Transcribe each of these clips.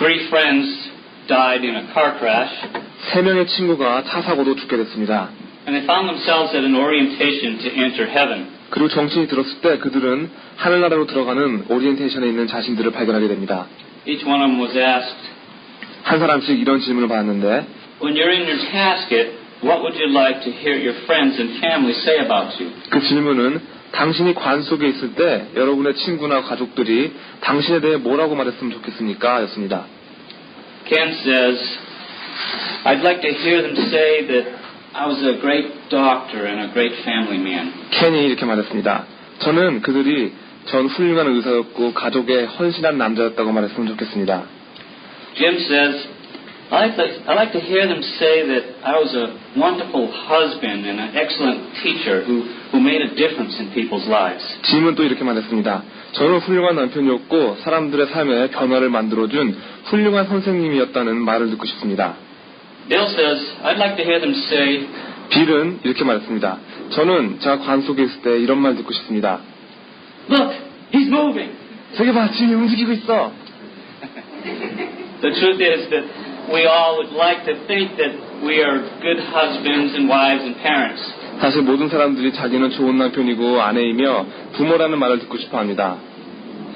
Three friends died in a car crash. 세 명의 친구가 차 사고로 죽게 됐습니다. And they found themselves at an orientation to enter heaven. 그리고 정신이 들었을 때 그들은 하늘나라로 들어가는 오리엔테이션에 있는 자신들을 발견하게 됩니다. Each one of them was asked, 한 사람씩 이런 질문을 받았는데, when you're in your casket, what would you like to hear your friends and family say about you? 그 질문은 당신이 관 속에 있을 때 여러분의 친구나 가족들이 당신에 대해 뭐라고 말했으면 좋겠습니까? 였습니다. Ken says, I'd like to hear them say that I was a great doctor and a great family man. 켄이 이렇게 말했습니다. 저는 그들이 전 훌륭한 의사였고 가족에 헌신한 남자였다고 말했으면 좋겠습니다. Jim says, I like to hear them say that I was a wonderful husband and an excellent teacher who made a difference in people's lives. 짐은 또 이렇게 말했습니다. 저는 훌륭한 남편이었고 사람들의 삶에 변화를 만들어준 훌륭한 선생님이었다는 말을 듣고 싶습니다. Bill says, I'd like to hear them say, 빌은 이렇게 말했습니다. 저는 제가 관 속에 있을 때 이런 말 듣고 싶습니다. Look, he's moving. 저기 봐, 짐이 움직이고 있어. The truth is that we all would like to think that we are good husbands and wives and parents. 사실 모든 사람들이 자기는 좋은 남편이고 아내이며 부모라는 말을 듣고 싶어 합니다.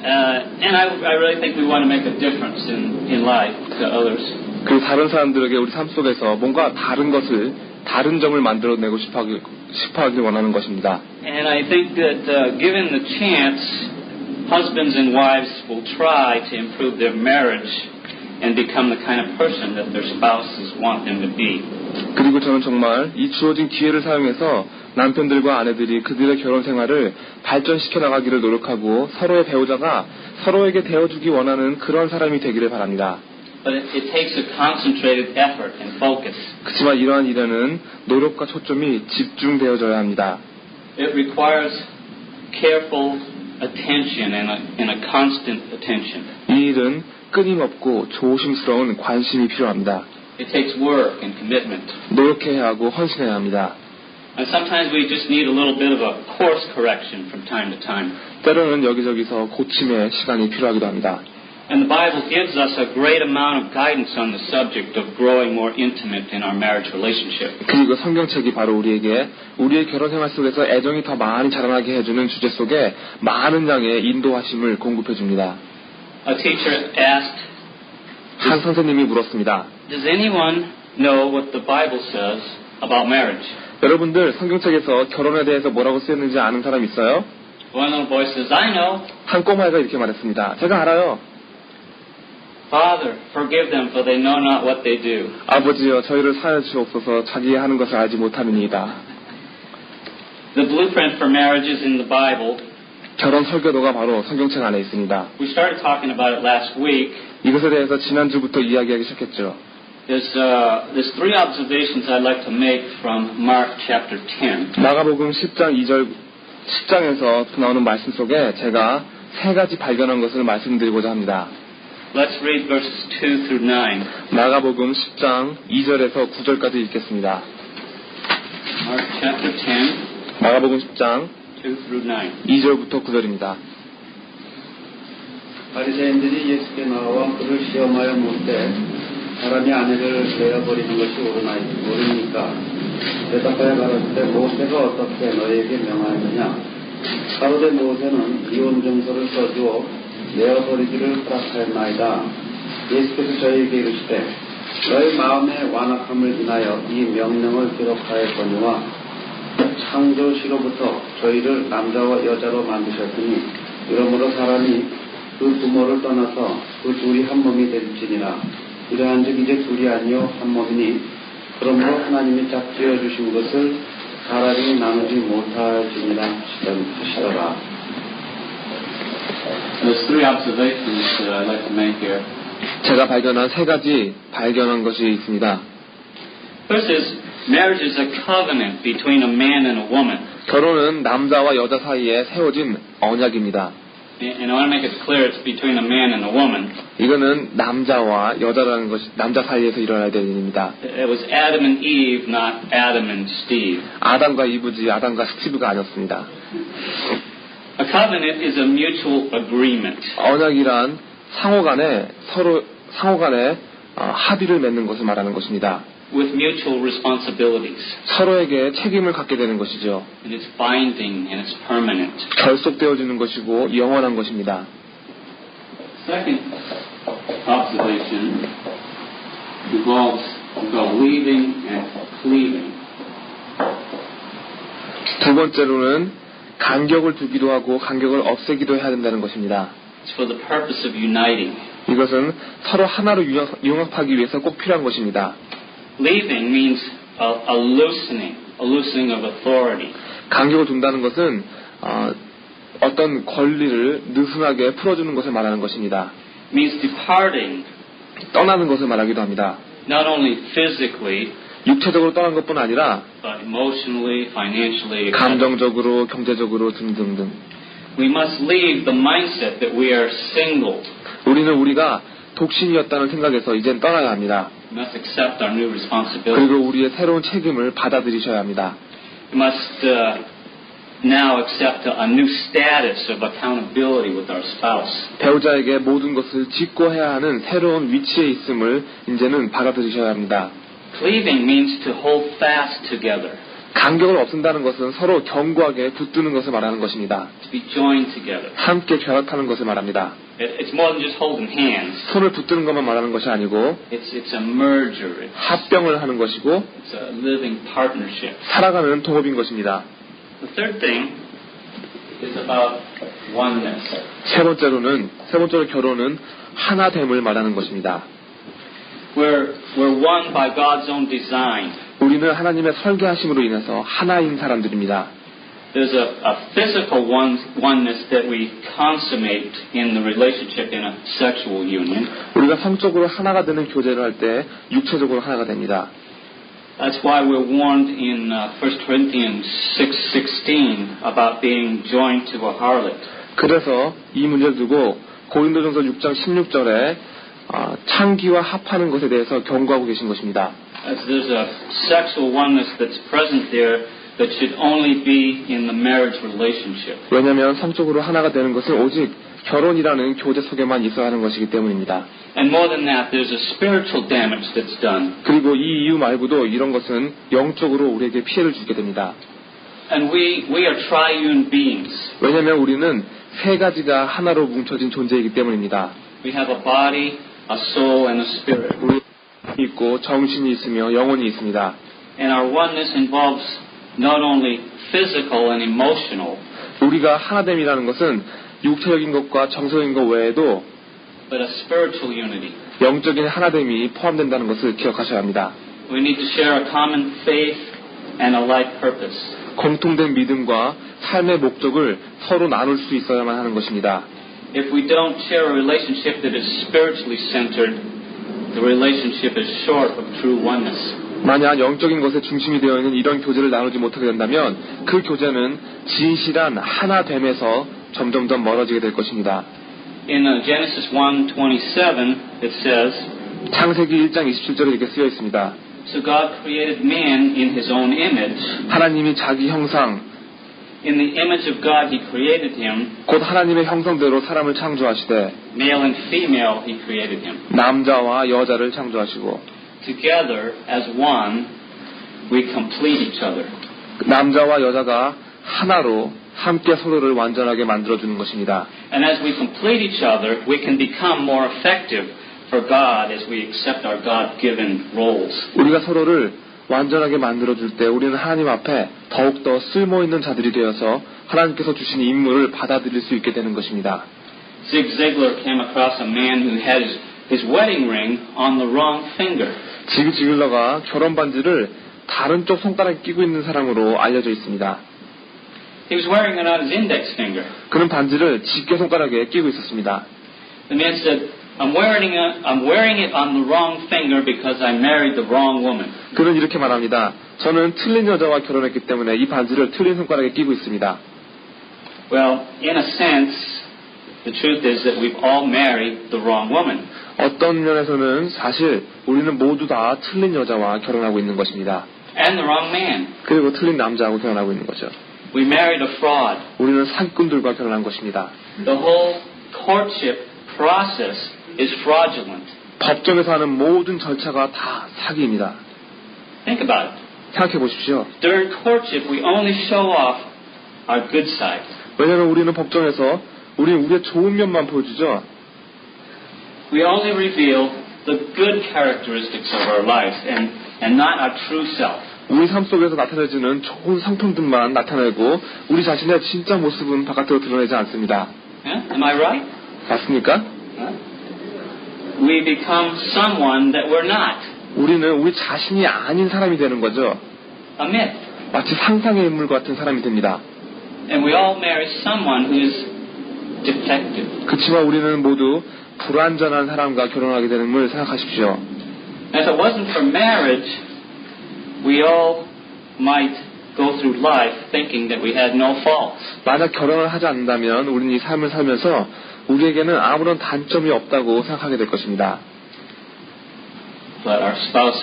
And I really think we want to make a difference in life to others. 그리고 다른 사람들에게 우리 삶 속에서 뭔가 다른 점을 만들어내고 싶어 하길 원하는 것입니다. And I think that given the chance, husbands and wives will try to improve their marriage and become the kind of person that their spouses want them to be. 그리고 저는 정말 이 주어진 기회를 사용해서 남편들과 아내들이 그들의 결혼 생활을 발전시켜 나가기를 노력하고 서로의 배우자가 서로에게 되어주기 원하는 그런 사람이 되기를 바랍니다. But it takes a concentrated effort and focus. 그렇지만 이러한 일에는 노력과 초점이 집중되어져야 합니다. It requires careful attention and a constant attention. 이 일은 끊임없고 조심스러운 관심이 필요합니다. It takes work and commitment. 노력해야 하고 헌신해야 합니다. And sometimes we just need a little bit of a course correction from time to time. 때로는 여기저기서 고침의 시간이 필요하기도 합니다. And the Bible gives us a great amount of guidance on the subject of growing more intimate in our marriage relationship. 그리고 성경책이 바로 우리에게 우리의 결혼 생활 속에서 애정이 더 많이 자라나게 해주는 주제 속에 많은 양의 인도하심을 공급해 줍니다. A teacher asked, 한 선생님이 물었습니다. Does anyone know what the Bible says about marriage? 여러분들 성경책에서 결혼에 대해서 뭐라고 쓰였는지 아는 사람 있어요? One little boy says, I know. 한 꼬마애가 이렇게 말했습니다. 제가 알아요. Father, forgive them, for they know not what they do. 아버지여, 저희를 사하여 주옵소서. 자기의 하는 것을 알지 못함이니이다. The blueprint for marriage is in the Bible. 결혼 설계도가 바로 성경책 안에 있습니다. We started talking about it last week. 이것에 대해서 지난주부터 이야기하기 시작했죠. There's three observations I'd like to make from Mark chapter 10. 마가복음 10장에서 나오는 말씀 속에 제가 세 가지 발견한 것을 말씀드리고자 합니다. Let's read verses 2 through 9. 마가복음 10장 2절에서 9절까지 읽겠습니다. Mark chapter 10, 마가복음 10장 2 through 9. 2절부터 9절입니다. 바리새인들이 예수께 나와 그를 시험하여 묻되 사람이 아내를 내어버리는 것이 옳으니까 대답하여 가라사대 모세가 어떻게 너희에게 명하였느냐. 가로되 모세는 이혼 증서를 써주어 내어버리기를 허락하였나이다. 예수께서 저희에게 이르시되 너희 마음의 완악함을 인하여 이 명령을 기록하였거니와 창조시로부터 저희를 남자와 여자로 만드셨으니 이러므로 사람이 그 부모를 떠나서 그 둘이 한 몸이 될지니라. 이러한즉 이제 둘이 아니요 한 몸이니 그러므로 하나님이 짝지어 주신 것을 사람이 나누지 못할지니라 하시더라. There's three observations that I'd like to make here. 제가 발견한 것이 있습니다. First is, marriage is a covenant between a man and a woman. 결혼은 남자와 여자 사이에 세워진 언약입니다. And I want to make it clear it's between a man and a woman. 이거는 남자와 여자라는 것이 남자 사이에서 일어나야 될 일입니다. It was Adam and Eve, not Adam and Steve. 아담과 이브지 아담과 스티브가 아니었습니다. A covenant is a mutual agreement. 언약이란 상호간에 상호간에 합의를 맺는 것을 말하는 것입니다. with mutual responsibilities. 서로에게 책임을 갖게 되는 것이죠. And it's binding and it's permanent. 결속되어지는 것이고 영원한 것입니다. Second observation involves leaving and cleaving. 두 번째로는 간격을 두기도 하고 간격을 없애기도 해야 된다는 것입니다. It's for the purpose of uniting. 이것은 서로 하나로 융합하기 위해서 꼭 필요한 것입니다. Leaving means a loosening of authority. 간격을 둔다는 것은 어떤 권리를 느슨하게 풀어주는 것을 말하는 것입니다. It means departing, 떠나는 것을 말하기도 합니다. not only physically, 육체적으로 떠난 것뿐 아니라 but emotionally, financially, etc. 감정적으로, 경제적으로 등등등. We must leave the mindset that we are single. 우리는 우리가 독신이었다는 생각에서 이젠 떠나야 합니다. We must accept our new responsibility. 그리고 우리의 새로운 책임을 받아들이셔야 합니다. We must now accept a new status of accountability with our spouse. 배우자에게 모든 것을 직고해야 하는 새로운 위치에 있음을 이제는 받아들이셔야 합니다. Cleaving means to hold fast together, 간격을 없앤다는 것은 서로 견고하게 붙드는 것을 말하는 것입니다. to be joined together. 함께 결합하는 것을 말합니다. It's more than just holding hands. 손을 붙드는 것만 말하는 것이 아니고 It's a merger. 합병을 하는 것이고 It's a living partnership. 살아가는 동업인 것입니다. The third thing is about oneness. 세 번째로 결혼은 하나됨을 말하는 것입니다. We're one by God's own design. 우리는 하나님의 설계하심으로 인해서 하나인 사람들입니다. There's a physical oneness that we consummate in the relationship in a sexual union. 우리가 성적으로 하나가 되는 교제를 할 때 육체적으로 하나가 됩니다. That's why we're warned in 1 Corinthians 6:16 about being joined to a harlot. 그래서 이 문제를 두고 고린도전서 6장 16절에 창기와 합하는 것에 대해서 경고하고 계신 것입니다. As there's a sexual oneness that's present there that should only be in the marriage relationship. 왜냐하면 성적으로 하나가 되는 것은 오직 결혼이라는 교제 속에만 있어야 하는 것이기 때문입니다. And more than that, there's a spiritual damage that's done. 그리고 이 이유 말고도 이런 것은 영적으로 우리에게 피해를 주게 됩니다. And we are triune beings. 왜냐하면 우리는 세 가지가 하나로 뭉쳐진 존재이기 때문입니다. We have a body, a soul, and a spirit. 우리 있고 정신이 있으며 영혼이 있습니다. And our oneness involves not only physical and emotional, 우리가 하나됨이라는 것은 육체적인 것과 정서적인 것 외에도 but a spiritual unity. 영적인 하나됨이 포함된다는 것을 기억하셔야 합니다. We need to share a common faith and a like purpose. 공통된 믿음과 삶의 목적을 서로 나눌 수 있어야만 하는 것입니다. If we don't share a relationship that is spiritually centered, the relationship is short of true oneness. 만약 영적인 것에 중심이 되어 있는 이런 교제를 나누지 못하게 된다면 그 교제는 진실한 하나됨에서 점점 더 멀어지게 될 것입니다. In Genesis 1:27, it says, 창세기 1장 27절에 이렇게 쓰여 있습니다. So God created man in his own image. 하나님이 자기 형상, In the image of God he created him. 곧 하나님의 형상대로 사람을 창조하시되 Male and female he created him. 남자와 여자를 창조하시고 Together as one, we complete each other. 남자와 여자가 하나로 함께 서로를 완전하게 만들어주는 것입니다. And as we complete each other, we can become more effective for God as we accept our God-given roles. 우리가 서로를 완전하게 만들어줄 때 우리는 하나님 앞에 더욱더 쓸모있는 자들이 되어서 하나님께서 주신 임무를 받아들일 수 있게 되는 것입니다. Zig Ziglar came across a man who had his wedding ring on the wrong finger. 지그 지글러가 결혼 반지를 다른 쪽 손가락에 끼고 있는 사람으로 알려져 있습니다. He was wearing it on his index finger. 그는 반지를 집게 손가락에 끼고 있었습니다. The man said, I'm wearing it on the wrong finger because I married the wrong woman. 그는 이렇게 말합니다. 저는 틀린 여자와 결혼했기 때문에 이 반지를 틀린 손가락에 끼고 있습니다. Well, in a sense, the truth is that we've all married the wrong woman. 어떤 면에서는 사실 우리는 모두 다 틀린 여자와 결혼하고 있는 것입니다. And the wrong man. 그리고 틀린 남자하고 결혼하고 있는 거죠. We married a fraud. 우리는 사기꾼들과 결혼한 것입니다. The whole courtship process is fraudulent. 법정에서 하는 모든 절차가 다 사기입니다. Think about it. 생각해 보십시오. During courtship, we only show off our good side. 왜냐하면 우리는 법정에서 우리는 우리의 좋은 면만 보여주죠. We only reveal the good characteristics of our lives and not our true self. 우리 삶 속에서 나타내지는 좋은 성품들만 나타내고 우리 자신의 진짜 모습은 바깥으로 드러내지 않습니다. Yeah? Am I right? 맞습니까? We become someone that we're not. 우리는 우리 자신이 아닌 사람이 되는 거죠. A myth. 마치 상상의 인물 같은 사람이 됩니다. And we all marry someone who is defective. 그렇지만 우리는 모두 불완전한 사람과 결혼하게 되는 걸 생각하십시오. And if it wasn't for marriage, we all might go through life thinking that we had no faults. 만약 결혼을 하지 않는다면 우리는 이 삶을 살면서 우리에게는 아무런 단점이 없다고 생각하게 될 것입니다. But our spouse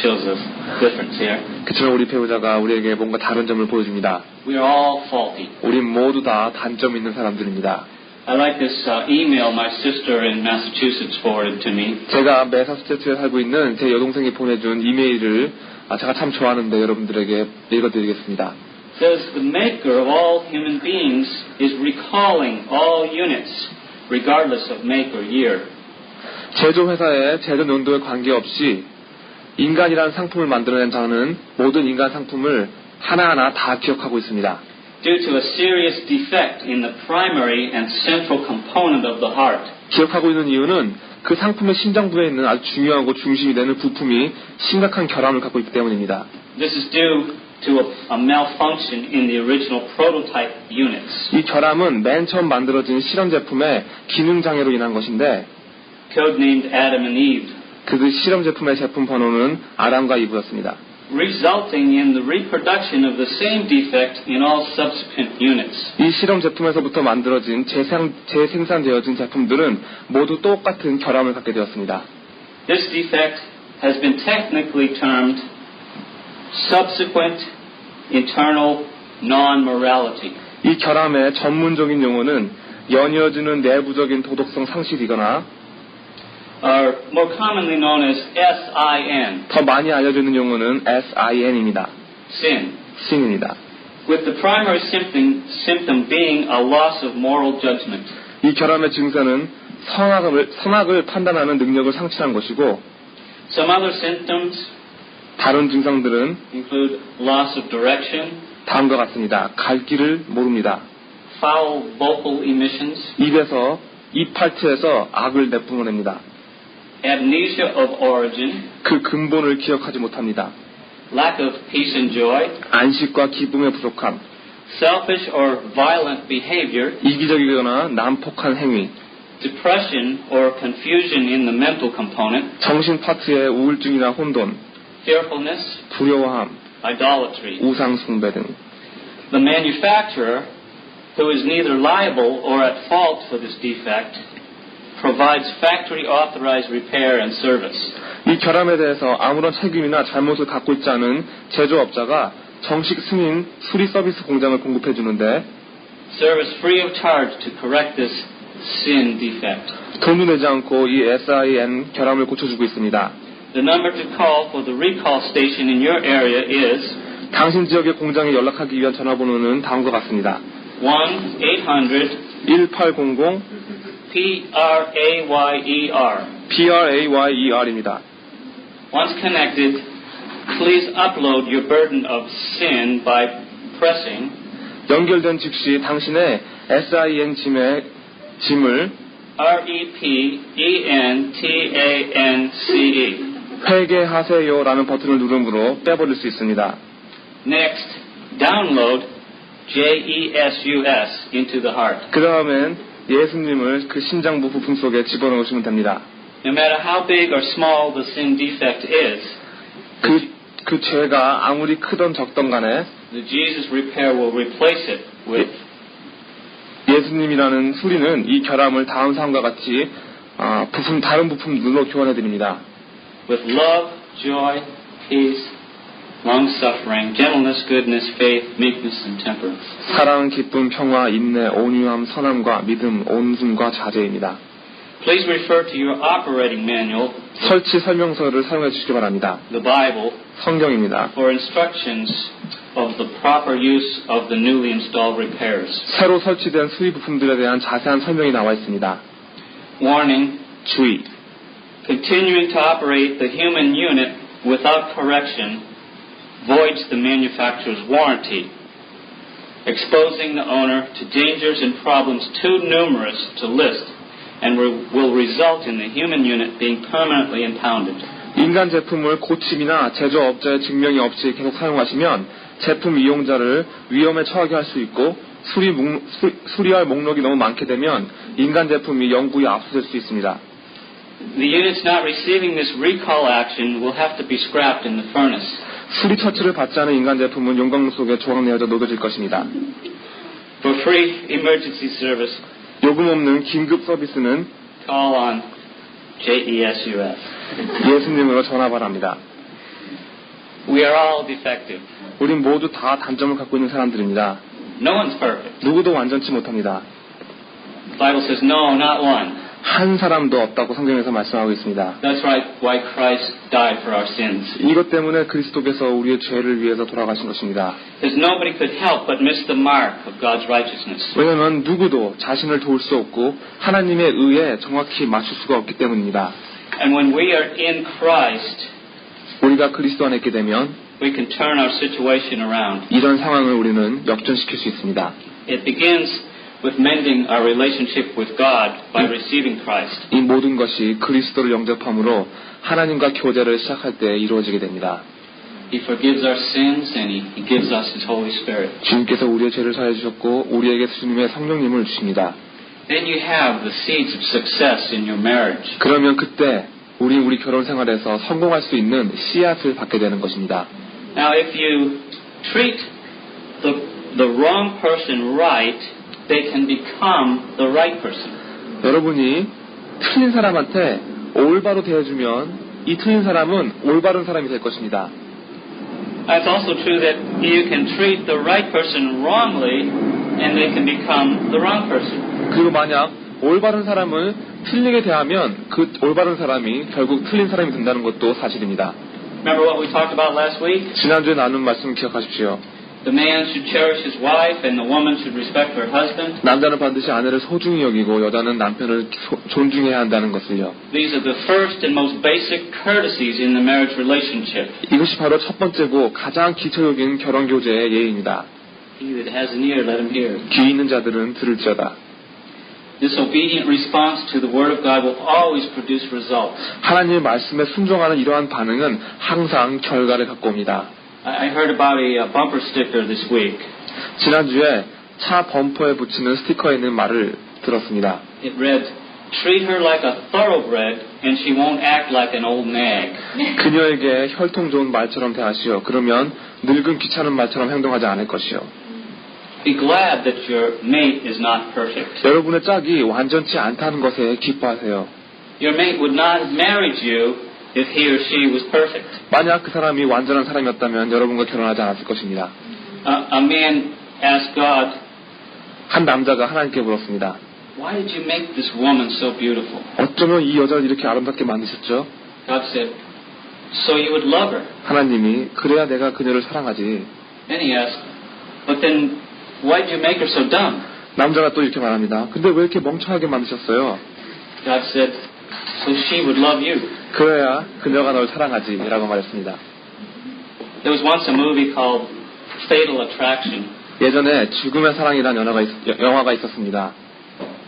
shows us difference here. 그렇지만 우리 배우자가 우리에게 뭔가 다른 점을 보여줍니다. We are all faulty. 우린 모두 다 단점 있는 사람들입니다. I like this email my sister in Massachusetts forwarded to me. 제가 매사추세츠에 살고 있는 제 여동생이 보내준 이메일을 제가 참 좋아하는데 여러분들에게 읽어드리겠습니다. It says the maker of all human beings is recalling all units regardless of make or year. 제조회사의 제조 연도에 관계없이 인간이라는 상품을 만들어낸 자는 모든 인간 상품을 하나하나 다 기억하고 있습니다. Due to a serious defect in the primary and central component of the heart. 기억하고 있는 이유는 그 상품의 심장부에 있는 아주 중요하고 중심이 되는 부품이 심각한 결함을 갖고 있기 때문입니다. This is due to a malfunction in the original prototype units. 이 결함은 맨 처음 만들어진 실험 제품의 기능 장애로 인한 것인데 Codenamed Adam and Eve. 그 실험 제품의 제품 번호는 아담과 이브였습니다. Resulting in the reproduction of the same defect in all subsequent units. 이 실험 제품에서부터 만들어진 재생산되어진 제품들은 모두 똑같은 결함을 갖게 되었습니다. This defect has been technically termed subsequent internal non-morality. 이 결함의 전문적인 용어는 연이어지는 내부적인 도덕성 상실이거나 Are more commonly known as SIN, 더 많이 알려져 있는 용어는 SIN입니다. sin, 신입니다. with the primary symptom being a loss of moral judgment. 이 결함의 증세는 선악을 판단하는 능력을 상실한 것이고 Some other symptoms 다른 증상들은 include loss of direction, 다음과 같습니다. 갈 길을 모릅니다. foul vocal emissions, 입에서 입 팔트에서 악을 내뿜어냅니다. amnesia of origin, 그 근본을 기억하지 못합니다. lack of peace and joy, 안식과 기쁨의 부족함, selfish or violent behavior, 이기적이거나 난폭한 행위, depression or confusion in the mental component, 정신 파트의 우울증이나 혼돈, fearfulness, 두려워함, idolatry. 우상 숭배 등. The manufacturer, who is neither liable or at fault for this defect, provides factory authorized repair and service. 이 결함에 대해서 아무런 책임이나 잘못을 갖고 있지 않은 제조업자가 정식 승인 수리 서비스 공장을 공급해 주는데 Service free of charge to correct this sin defect. 돈도 내지 않고 이 SIN 결함을 고쳐주고 있습니다. The number to call for the recall station in your area is 당신 지역의 공장에 연락하기 위한 전화번호는 다음과 같습니다. 1-800-PRAYER. 1-800-PRAYER PRAYER입니다. Once connected, please upload your burden of sin by pressing 연결된 즉시 당신의 SIN 짐을 REPENTANCE. 회개하세요라는 버튼을 누름으로 빼버릴 수 있습니다. Next, download JESUS into the heart. 그 다음엔 예수님을 그 심장부 부품 속에 집어넣으시면 됩니다. No matter how big or small the sin defect is, 그 죄가 아무리 크던 적던 간에 the Jesus repair will replace it with 예수님이라는 수리는 이 결함을 다음 사람과 같이 다른 부품들로 교환해 드립니다. with love, joy, peace, long-suffering, gentleness, goodness, faith, meekness, and temperance. 사랑, 기쁨, 평화, 인내, 온유함, 선함과 믿음, 온순과 자제입니다. Please refer to your operating manual, 설치 설명서를 사용해 주시기 바랍니다. the Bible, 성경입니다. for instructions of the proper use of the newly installed repairs. 새로 설치된 수리 부품들에 대한 자세한 설명이 나와 있습니다. Warning, 주의. continuing to operate the human unit without correction voids the manufacturer's warranty, exposing the owner to dangers and problems too numerous to list, and will result in the human unit being permanently impounded. 인간 제품을 고침이나 제조업자의 증명이 없이 계속 사용하시면 제품 이용자를 위험에 처하게 할 수 있고 수리할 목록이 너무 많게 되면 인간 제품이 영구히 압수될 수 있습니다. The units not receiving this recall action will have to be scrapped in the furnace. 수리 처치를 받지 않은 인간 제품은 용광로 속에 조각내어져 녹여질 것입니다. For free emergency service, 요금 없는 긴급 서비스는 call on JESUS. 예수님으로 전화 바랍니다. We are all defective. 우린 모두 다 단점을 갖고 있는 사람들입니다. No one's perfect. 누구도 완전치 못합니다. The Bible says no, not one. 한 사람도 없다고 성경에서 말씀하고 있습니다. That's right, why Christ died for our sins. 이것 때문에 그리스도께서 우리의 죄를 위해서 돌아가신 것입니다. Because nobody could help but miss the mark of God's righteousness. 왜냐하면 누구도 자신을 도울 수 없고 하나님의 의에 정확히 맞출 수가 없기 때문입니다. And when we are in Christ, 우리가 그리스도 안에 있게 되면 we can turn our situation around. 이런 상황을 우리는 역전시킬 수 있습니다. It begins with mending our relationship with God by receiving Christ. 이 모든 것이 그리스도를 영접함으로 하나님과 교제를 시작할 때 이루어지게 됩니다. He forgives our sins and He gives us His Holy Spirit. 주님께서 우리의 죄를 사해 주셨고 우리에게 주님의 성령님을 주십니다. Then you have the seeds of success in your marriage. 그러면 그때 우리 결혼 생활에서 성공할 수 있는 씨앗을 받게 되는 것입니다. Now, if you treat the wrong person right, they can become the right person. 여러분이 틀린 사람한테 올바로 대해주면 이 틀린 사람은 올바른 사람이 될 것입니다. It's also true that you can treat the right person wrongly and they can become the wrong person. 그리고 만약 올바른 사람을 틀리게 대하면 그 올바른 사람이 결국 틀린 사람이 된다는 것도 사실입니다. Remember what we talked about last week? 지난주에 나눈 말씀 기억하십시오. The man should cherish his wife and the woman should respect her husband. 남자는 반드시 아내를 소중히 여기고 여자는 남편을 존중해야 한다는 것을요. These are the first and most basic courtesies in the marriage relationship. 이것이 바로 첫 번째고 가장 기초적인 결혼교제의 예의입니다. He that has an ear, let him hear. 귀 있는 자들은 들을지어다. This obedient response to the Word of God will always produce results. 하나님의 말씀에 순종하는 이러한 반응은 항상 결과를 갖고 옵니다. I heard about a bumper sticker this week. 지난주에 차 범퍼에 붙이는 스티커에 있는 말을 들었습니다. It read, treat her like a thoroughbred and she won't act like an old nag. 그녀에게 혈통 좋은 말처럼 대하시오. 그러면 늙은 귀찮은 말처럼 행동하지 않을 것이요. Be glad that your mate is not perfect. 여러분의 짝이 완전치 않다는 것에 기뻐하세요. Your mate would not have married you if he or she was perfect. 만약 그 사람이 완전한 사람이었다면 여러분과 결혼하지 않았을 것입니다. A man asked God, 한 남자가 하나님께 물었습니다. why did you make this woman so beautiful? 어쩌면 이 여자를 이렇게 아름답게 만드셨죠? God said, so you would love her. 하나님이 그래야 내가 그녀를 사랑하지. Then he asked, but then why did you make her so dumb? 남자가 또 이렇게 말합니다. 근데 왜 이렇게 멍청하게 만드셨어요? God said, so she would love you. 그래야 그녀가 널 사랑하지 라고 말했습니다. There was once a movie called Fatal Attraction. 예전에 죽음의 사랑이라는 영화가 있었습니다.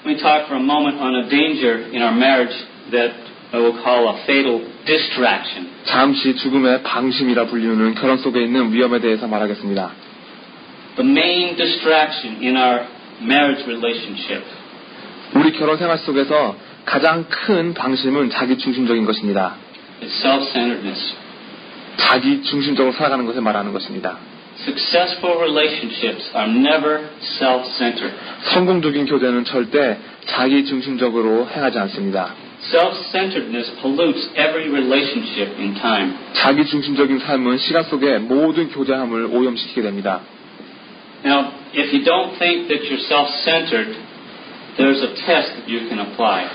Let me talk for a moment on a danger in our marriage that I will call a fatal distraction. 잠시 죽음의 방심이라 불리는 결혼 속에 있는 위험에 대해서 말하겠습니다. The main distraction in our marriage relationship 우리 결혼 생활 속에서 가장 큰 방심은 자기 중심적인 것입니다. is self-centeredness. 자기 중심적으로 살아가는 것을 말하는 것입니다. Successful relationships are never self-centered. 성공적인 교제는 절대 자기 중심적으로 행하지 않습니다. Self-centeredness pollutes every relationship in time. 자기 중심적인 삶은 시간 속에 모든 교제함을 오염시키게 됩니다. Now, if you don't think that you're self-centered, there's a test that you can apply.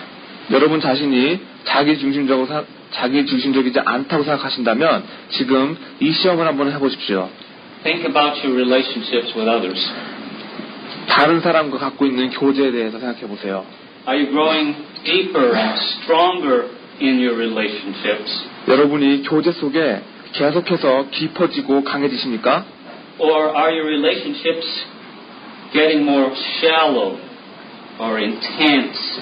여러분 자신이 자기 중심적이지 않다고 생각하신다면 지금 이 시험을 한번 해보십시오. Think about your relationships with others. 다른 사람과 갖고 있는 교제에 대해서 생각해 보세요. Are you growing deeper and stronger in your relationships? 여러분이 교제 속에 계속해서 깊어지고 강해지십니까? Or are your relationships getting more shallow or intense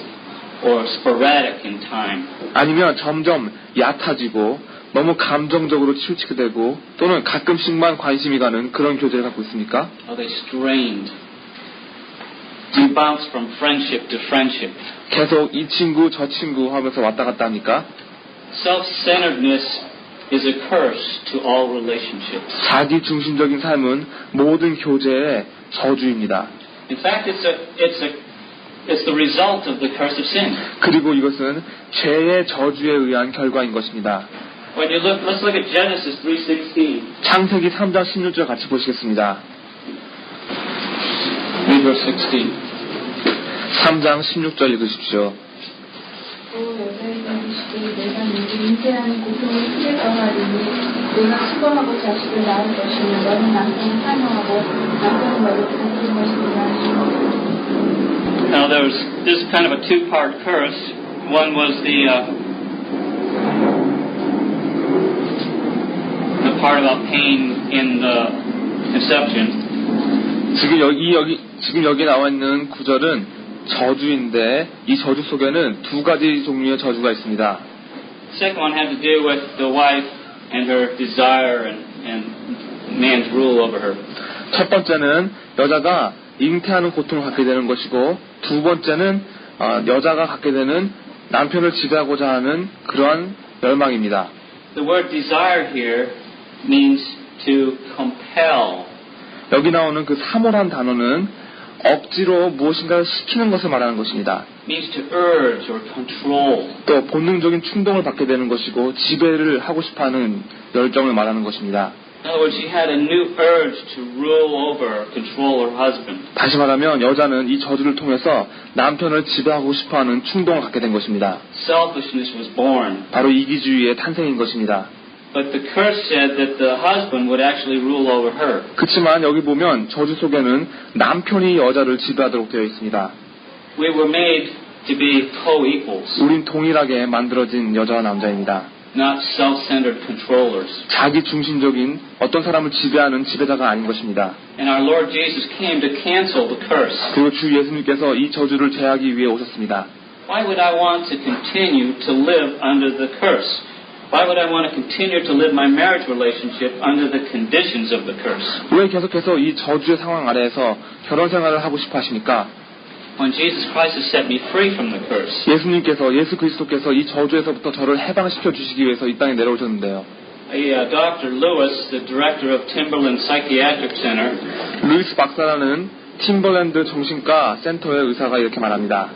or sporadic in time? 아니면 점점 얕아지고 너무 감정적으로 치우치게 되고 또는 가끔씩만 관심이 가는 그런 교제를 갖고 있습니까? Are they strained? Do you bounce from friendship to friendship? 계속 이 친구 저 친구 하면서 왔다 갔다 합니까? Self-centeredness is a curse to all relationships. 자기 중심적인 삶은 모든 교제의 저주입니다. In fact, it's the result of the curse of sin. 그리고 이것은 죄의 저주에 의한 결과인 것입니다. When you look, let's look at Genesis 3:16. 창세기 3장 16절 같이 보시겠습니다. Read verse 16. 3장 16절 읽으십시오. 또 여자에게 이르시되 내가 너를 잉태하는 고통을 크게 당하리니 너는 수고하고 자식을 낳을 것이며 너는 남편을 사랑하고 남편은 너를 가질 것이니라. Now this is kind of a two-part curse. One was the part about pain in the conception. 지금 여기 나와 있는 구절은 저주인데 이 저주 속에는 두 가지 종류의 저주가 있습니다. Second one had to do with the wife and her desire and man's rule over her. 첫 번째는 여자가 잉태하는 고통을 갖게 되는 것이고 두 번째는 여자가 갖게 되는 남편을 지배하고자 하는 그러한 열망입니다. The word desire here means to compel. 여기 나오는 그 사모란 단어는 억지로 무엇인가를 시키는 것을 말하는 것입니다. Means to urge or control. 또 본능적인 충동을 받게 되는 것이고 지배를 하고 싶어하는 열정을 말하는 것입니다. In other words, she had a new urge to rule over, control her husband. 다시 말하면 여자는 이 저주를 통해서 남편을 지배하고 싶어하는 충동을 갖게 된 것입니다. Selfishness was born. 바로 이기주의의 탄생인 것입니다. But the curse said that the husband would actually rule over her. 그렇지만 여기 보면 저주 속에는 남편이 여자를 지배하도록 되어 있습니다. We were made to be co-equals, 우린 동일하게 만들어진 여자와 남자입니다. not self-centered controllers. 자기 중심적인 어떤 사람을 지배하는 지배자가 아닌 것입니다. And our Lord Jesus came to cancel the curse. 그리고 주 예수님께서 이 저주를 제하기 위해 오셨습니다. Why would I want to continue to live under the curse? Why would I want to continue to live my marriage relationship under the conditions of the curse? 왜 계속해서 이 저주의 상황 아래에서 결혼 생활을 하고 싶어 하십니까? When Jesus Christ has set me free from the curse. 예수 그리스도께서 이 저주에서부터 저를 해방시켜 주시기 위해서 이 땅에 내려오셨는데요. Dr. Lewis, the director of Timberland Psychiatric Center, 루이스 박사라는 팀벌랜드 정신과 센터의 의사가 이렇게 말합니다.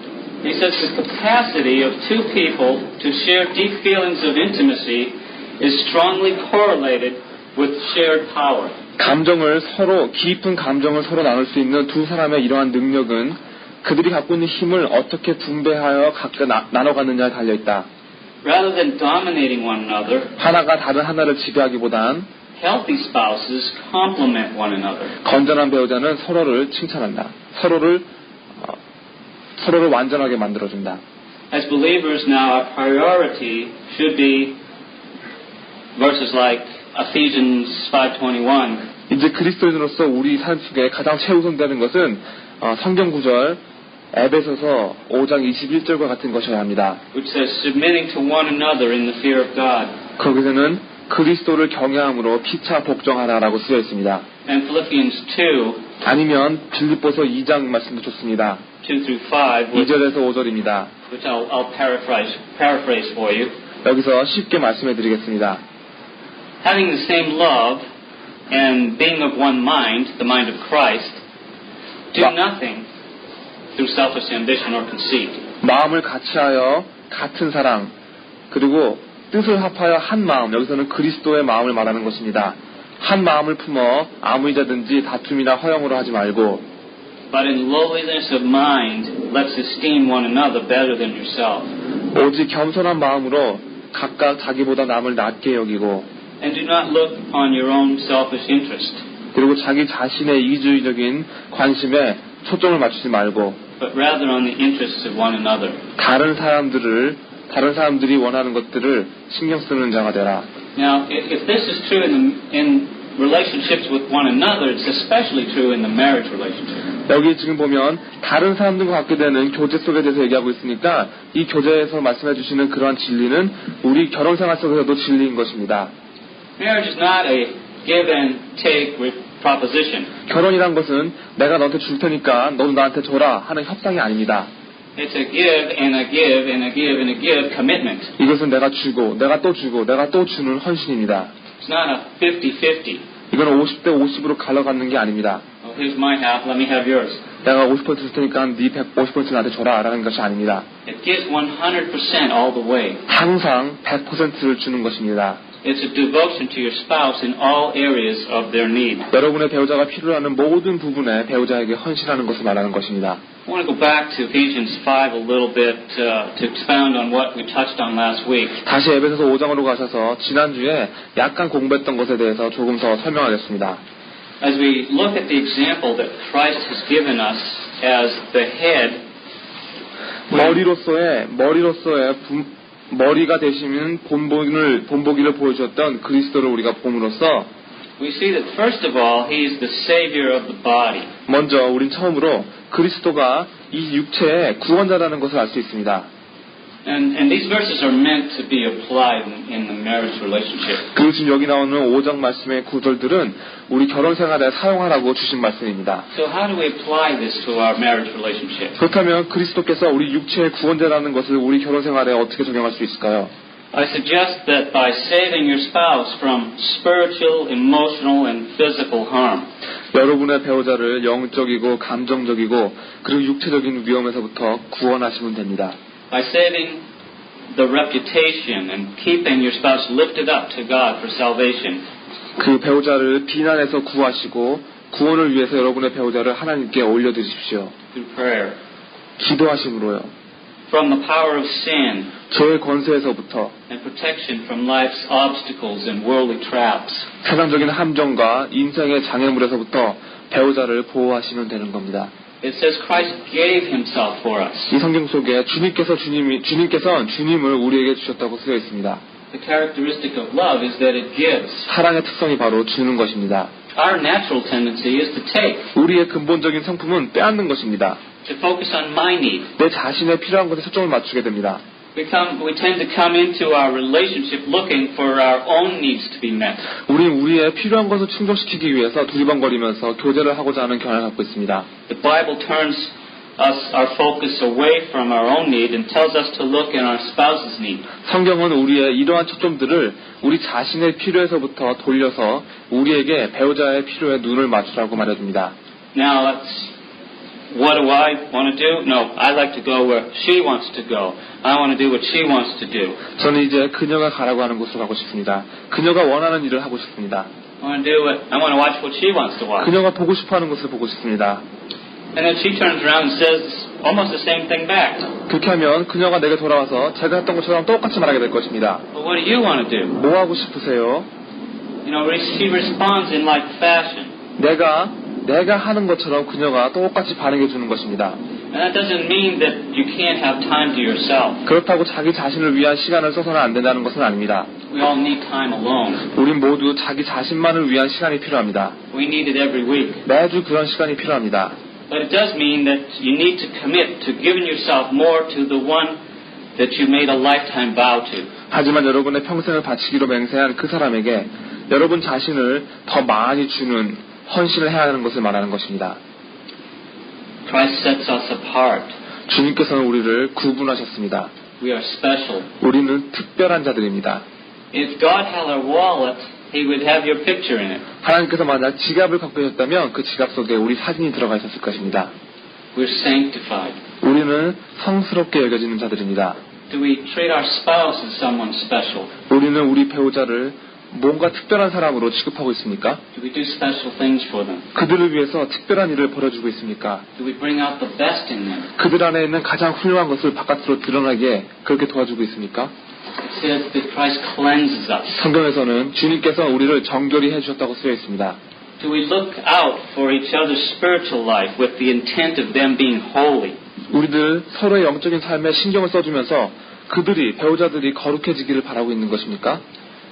he says the capacity of two people to share deep feelings of intimacy is strongly correlated with shared power. 깊은 감정을 서로 나눌 수 있는 두 사람의 이러한 능력은 그들이 갖고 있는 힘을 어떻게 분배하여 각각 나눠가느냐에 달려있다. Rather than dominating one another, 하나가 다른 하나를 지배하기보단 healthy spouses complement one another. 건전한 배우자는 서로를 칭찬한다. 서로를 완전하게 만들어준다. As believers now, our priority should be verses like Ephesians 5:21. 이제 그리스도인으로서 우리 삶 속에 가장 최우선되는 것은 성경 구절 에베소서 5장 21절과 같은 것이어야 합니다. Which says, submitting to one another in the fear of God. 거기서는 그리스도를 경외함으로 피차 복종하라라고 쓰여 있습니다. And Philippians 2, 아니면 빌립보서 2장 말씀도 좋습니다. 2 through 5, 2절에서 5절입니다. which I'll paraphrase for you. 여기서 쉽게 말씀해 드리겠습니다. Having the same love and being of one mind, the mind of Christ, do nothing through selfish ambition or conceit. 마음을 같이하여 같은 사랑 그리고 뜻을 합하여 한 마음, 여기서는 그리스도의 마음을 말하는 것입니다. 한 마음을 품어 아무 이자든지 다툼이나 허영으로 하지 말고 But in lowliness of mind, let's esteem one another better than yourself. 오직 겸손한 마음으로 각각 자기보다 남을 낮게 여기고 and do not look upon your own selfish interest, 그리고 자기 자신의 이기주의적인 관심에 초점을 맞추지 말고 but rather on the interests of one another. 다른 사람들이 원하는 것들을 신경 쓰는 자가 되라. Now, if this is true in relationships with one another, it's especially true in the marriage relationship. 여기 지금 보면 다른 사람들과 갖게 되는 교제 속에 대해서 얘기하고 있으니까 이 교제에서 말씀해 주시는 그러한 진리는 우리 결혼 생활 속에서도 진리인 것입니다. Marriage is not a give and take proposition. 결혼이란 것은 내가 너한테 줄 테니까 너도 나한테 줘라 하는 협상이 아닙니다. It's a give and a give and a give and a give commitment. 이것은 내가 주고 내가 또 주고 내가 또 주는 헌신입니다. It's not a 50-50. 이건 50대 50으로 갈라가는 게 아닙니다. Oh, here's my half, let me have yours. 내가 50% 줄 테니까 네 150% 나한테 줘라 라는 것이 아닙니다. It gives 100% all the way. 항상 100%를 주는 것입니다. It's a devotion to your spouse in all areas of their need. 여러분의 배우자가 필요로 하는 모든 부분에 배우자에게 헌신하는 것을 말하는 것입니다. I want to go back to Ephesians 5 a little bit to expound on what we touched on last week. 다시 에베소서 5장으로 가셔서 지난주에 약간 공부했던 것에 대해서 조금 더 설명하겠습니다. As we look at the example that Christ has given us as the head, 머리가 되시는 본보기를 보여주었던 그리스도를 우리가 봄으로써 we see that first of all, He is the Savior of the body. 먼저 우린 처음으로 그리스도가 이 육체의 구원자라는 것을 알 수 있습니다. And these verses are meant to be applied in the marriage relationship. 그리고 지금 여기 나오는 5장 말씀의 구절들은 우리 결혼 생활에 사용하라고 주신 말씀입니다. So how do we apply this to our marriage relationship? 그렇다면 그리스도께서 우리 육체의 구원자라는 것을 우리 결혼 생활에 어떻게 적용할 수 있을까요? I suggest that by saving your spouse from spiritual, emotional, and physical harm, 여러분의 배우자를 영적이고 감정적이고 그리고 육체적인 위험에서부터 구원하시면 됩니다. by saving the reputation and keeping your spouse lifted up to God for salvation, 그 배우자를 비난에서 구하시고 구원을 위해서 여러분의 배우자를 하나님께 올려드리십시오. through prayer, 기도하심으로요. from the power of sin, 죄의 권세에서부터 and protection from life's obstacles and worldly traps. 세상적인 함정과 인생의 장애물에서부터 배우자를 보호하시면 되는 겁니다. It says Christ gave himself for us. 이 성경 속에 주님께서 주님을 우리에게 주셨다고 쓰여 있습니다. The characteristic of love is that it gives. 사랑의 특성이 바로 주는 것입니다. Our natural tendency is to take, 우리의 근본적인 성품은 빼앗는 것입니다. to focus on my need. 내 자신의 필요한 것에 초점을 맞추게 됩니다. We tend to come into our relationship looking for our own needs to be met. 우리는 우리의 필요한 것을 충족시키기 위해서 두리번거리면서 교제를 하고자 하는 경향을 갖고 있습니다. The Bible turns our focus away from our own need and tells us to look in our spouse's need. 성경은 우리의 이러한 초점들을 우리 자신의 필요에서부터 돌려서 우리에게 배우자의 필요에 눈을 맞추라고 말해줍니다. Now, what do I want to do? No, I like to go where she wants to go. I want to do what she wants to do. 저는 이제 그녀가 가라고 하는 곳으로 가고 싶습니다. 그녀가 원하는 일을 하고 싶습니다. I want to watch what she wants to watch. 그녀가 보고 싶어하는 것을 보고 싶습니다. And then she turns around and says almost the same thing back. 그렇게 하면 그녀가 내게 돌아와서 제가 했던 것처럼 똑같이 말하게 될 것입니다. Well, what do you want to do? 뭐 하고 싶으세요? She responds in like fashion. 내가 하는 것처럼 그녀가 똑같이 반응해 주는 것입니다. And that doesn't mean that you can't have time to yourself. 그렇다고 자기 자신을 위한 시간을 써서는 안 된다는 것은 아닙니다. We all need time alone. 우린 모두 자기 자신만을 위한 시간이 필요합니다. We need it every week. 매주 그런 시간이 필요합니다. But it does mean that you need to commit to giving yourself more to the one that you made a lifetime vow to. 하지만 여러분의 평생을 바치기로 맹세한 그 사람에게 여러분 자신을 더 많이 주는 헌신을 해야 하는 것을 말하는 것입니다. Christ sets us apart. 주님께서는 우리를 구분하셨습니다. We are special. 우리는 특별한 자들입니다. If God had a wallet, He would have your picture in it. 하나님께서 만약 지갑을 갖고 계셨다면 그 지갑 속에 우리 사진이 들어가 있었을 것입니다. We're sanctified. 우리는 성스럽게 여겨지는 자들입니다. Do we treat our spouse as someone special? 우리는 우리 배우자를 뭔가 특별한 사람으로 취급하고 있습니까? Do we do special things for them? 그들을 위해서 특별한 일을 벌여주고 있습니까? Do we bring out the best in them? 그들 안에 있는 가장 훌륭한 것을 바깥으로 드러나게 그렇게 도와주고 있습니까? It says that Christ cleanses us. 성경에서는 주님께서 우리를 정결히 해주셨다고 쓰여 있습니다. Do we look out for each other's spiritual life with the intent of them being holy? 우리들 서로의 영적인 삶에 신경을 써주면서 그들이 배우자들이 거룩해지기를 바라고 있는 것입니까?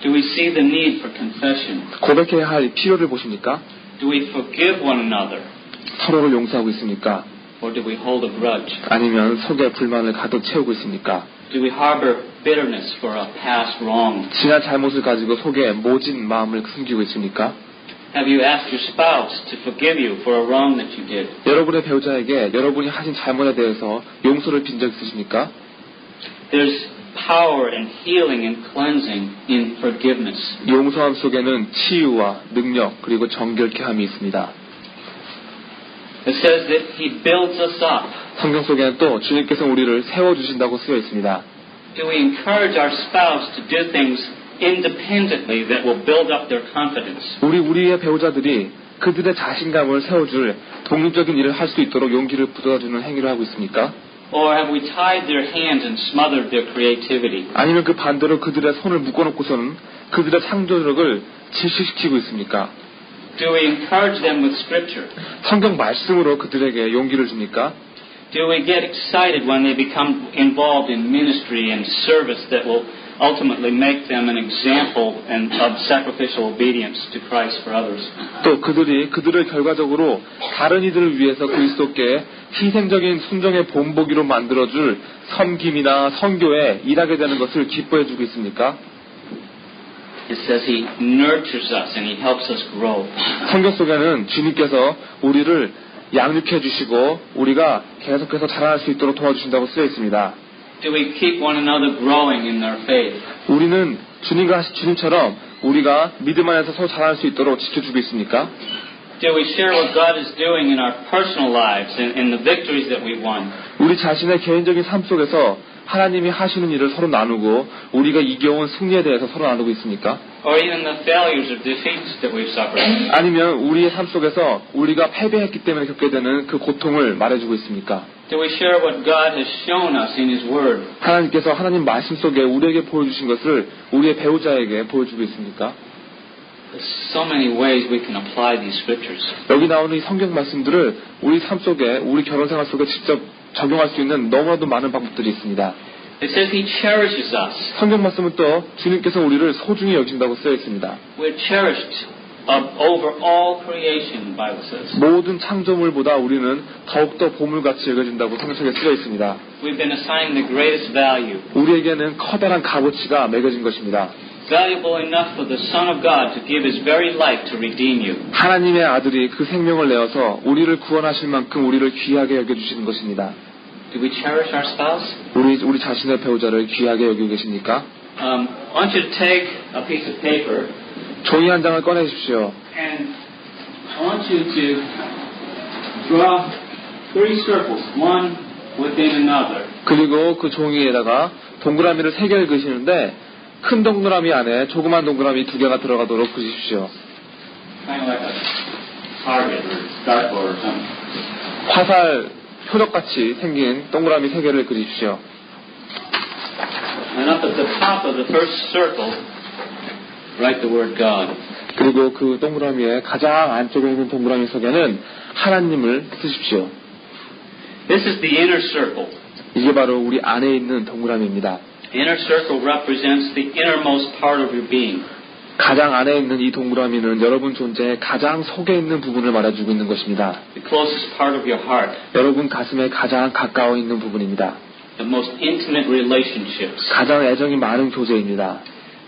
Do we see the need for confession? 고백해야 할 필요를 보십니까? Do we forgive one another? 서로를 용서하고 있습니까? Or do we hold a grudge? 아니면 속에 불만을 가득 채우고 있습니까? Do we harbor bitterness for a past wrong? 지난 잘못을 가지고 속에 모진 마음을 숨기고 있습니까? Have you asked your spouse to forgive you for a wrong that you did? 여러분의 배우자에게 여러분이 하신 잘못에 대해서 용서를 빈 적 있으십니까? There's power and healing and cleansing in forgiveness. 용서함 속에는 치유와 능력 그리고 정결케 함이 있습니다. It says that He builds us up. 성경 속에는 또 주님께서 우리를 세워주신다고 쓰여 있습니다. Do we encourage our spouse to do things independently that will build up their confidence? 우리의 배우자들이 그들의 자신감을 세워줄 독립적인 일을 할 수 있도록 용기를 북돋아주는 행위를 하고 있습니까? Or have we tied their hands and smothered their creativity? 아니면 그 반대로 그들의 손을 묶어놓고서는 그들의 창조력을 질식시키고 있습니까? Do we encourage them with Scripture? 성경 말씀으로 그들에게 용기를 줍니까? Do we get excited when they become involved in ministry and service that will ultimately make them an example of sacrificial obedience to Christ for others? 또 그들을 결과적으로 다른 이들을 위해서 그리스도께 희생적인 순종의 본보기로 만들어줄 섬김이나 선교에 일하게 되는 것을 기뻐해주고 있습니까? It says He nurtures us and He helps us grow. 성경 속에는 주님께서 우리를 양육해 주시고 우리가 계속해서 자라날 수 있도록 도와주신다고 쓰여 있습니다. Do we keep one another growing in their faith? 우리는 주님처럼 우리가 믿음 안에서 서로 자라날 수 있도록 지켜주고 있습니까? Do we share what God is doing in our personal lives and in the victories that we won? 우리 자신의 개인적인 삶 속에서 하나님이 하시는 일을 서로 나누고 우리가 이겨온 승리에 대해서 서로 나누고 있습니까? Or even the failures or defeats that we've suffered? 아니면 우리의 삶 속에서 우리가 패배했기 때문에 겪게 되는 그 고통을 말해주고 있습니까? Do we share what God has shown us in His Word? 하나님께서 하나님 말씀 속에 우리에게 보여주신 것을 우리의 배우자에게 보여주고 있습니까? There's so many ways we can apply these scriptures. 여기 나오는 이 성경 말씀들을 우리 삶 속에 우리 결혼 생활 속에 직접 적용할 수 있는 너무나도 많은 방법들이 있습니다. It says He cherishes us. 성경 말씀은 또 주님께서 우리를 소중히 여기신다고 쓰여 있습니다. We're cherished over all creation, the Bible says. 모든 창조물보다 우리는 더욱더 보물같이 여겨진다고 성경에 쓰여 있습니다. We've been assigned the greatest value. 우리에게는 커다란 값어치가 매겨진 것입니다. Valuable enough for the Son of God to give His very life to redeem you. 하나님의 아들이 그 생명을 내어서 우리를 구원하실 만큼 우리를 귀하게 여겨주시는 것입니다. Do we cherish our spouse? 우리 자신의 배우자를 귀하게 여기고 계십니까? I want you to take a piece of paper 종이 한 장을 꺼내십시오. and I want you to draw 3 circles, one within another. 그리고 그 종이에다가 동그라미를 3개를 그리시는데 큰 동그라미 안에 조그만 동그라미 2개가 들어가도록 그리십시오. Kind of like a target or dartboard or something. 화살 표적같이 생긴 동그라미 3개를 그리십시오. And up at the top of the first circle, write the word God. 그리고 그 동그라미의 가장 안쪽에 있는 동그라미 속에는 하나님을 쓰십시오. This is the inner circle. 이게 바로 우리 안에 있는 동그라미입니다. Inner circle represents the innermost part of your being. 가장 안에 있는 이 동그라미는 여러분 존재의 가장 속에 있는 부분을 말해주고 있는 것입니다. The closest part of your heart. 여러분 가슴에 가장 가까워 있는 부분입니다. The most intimate relationships. 가장 애정이 많은 교제입니다.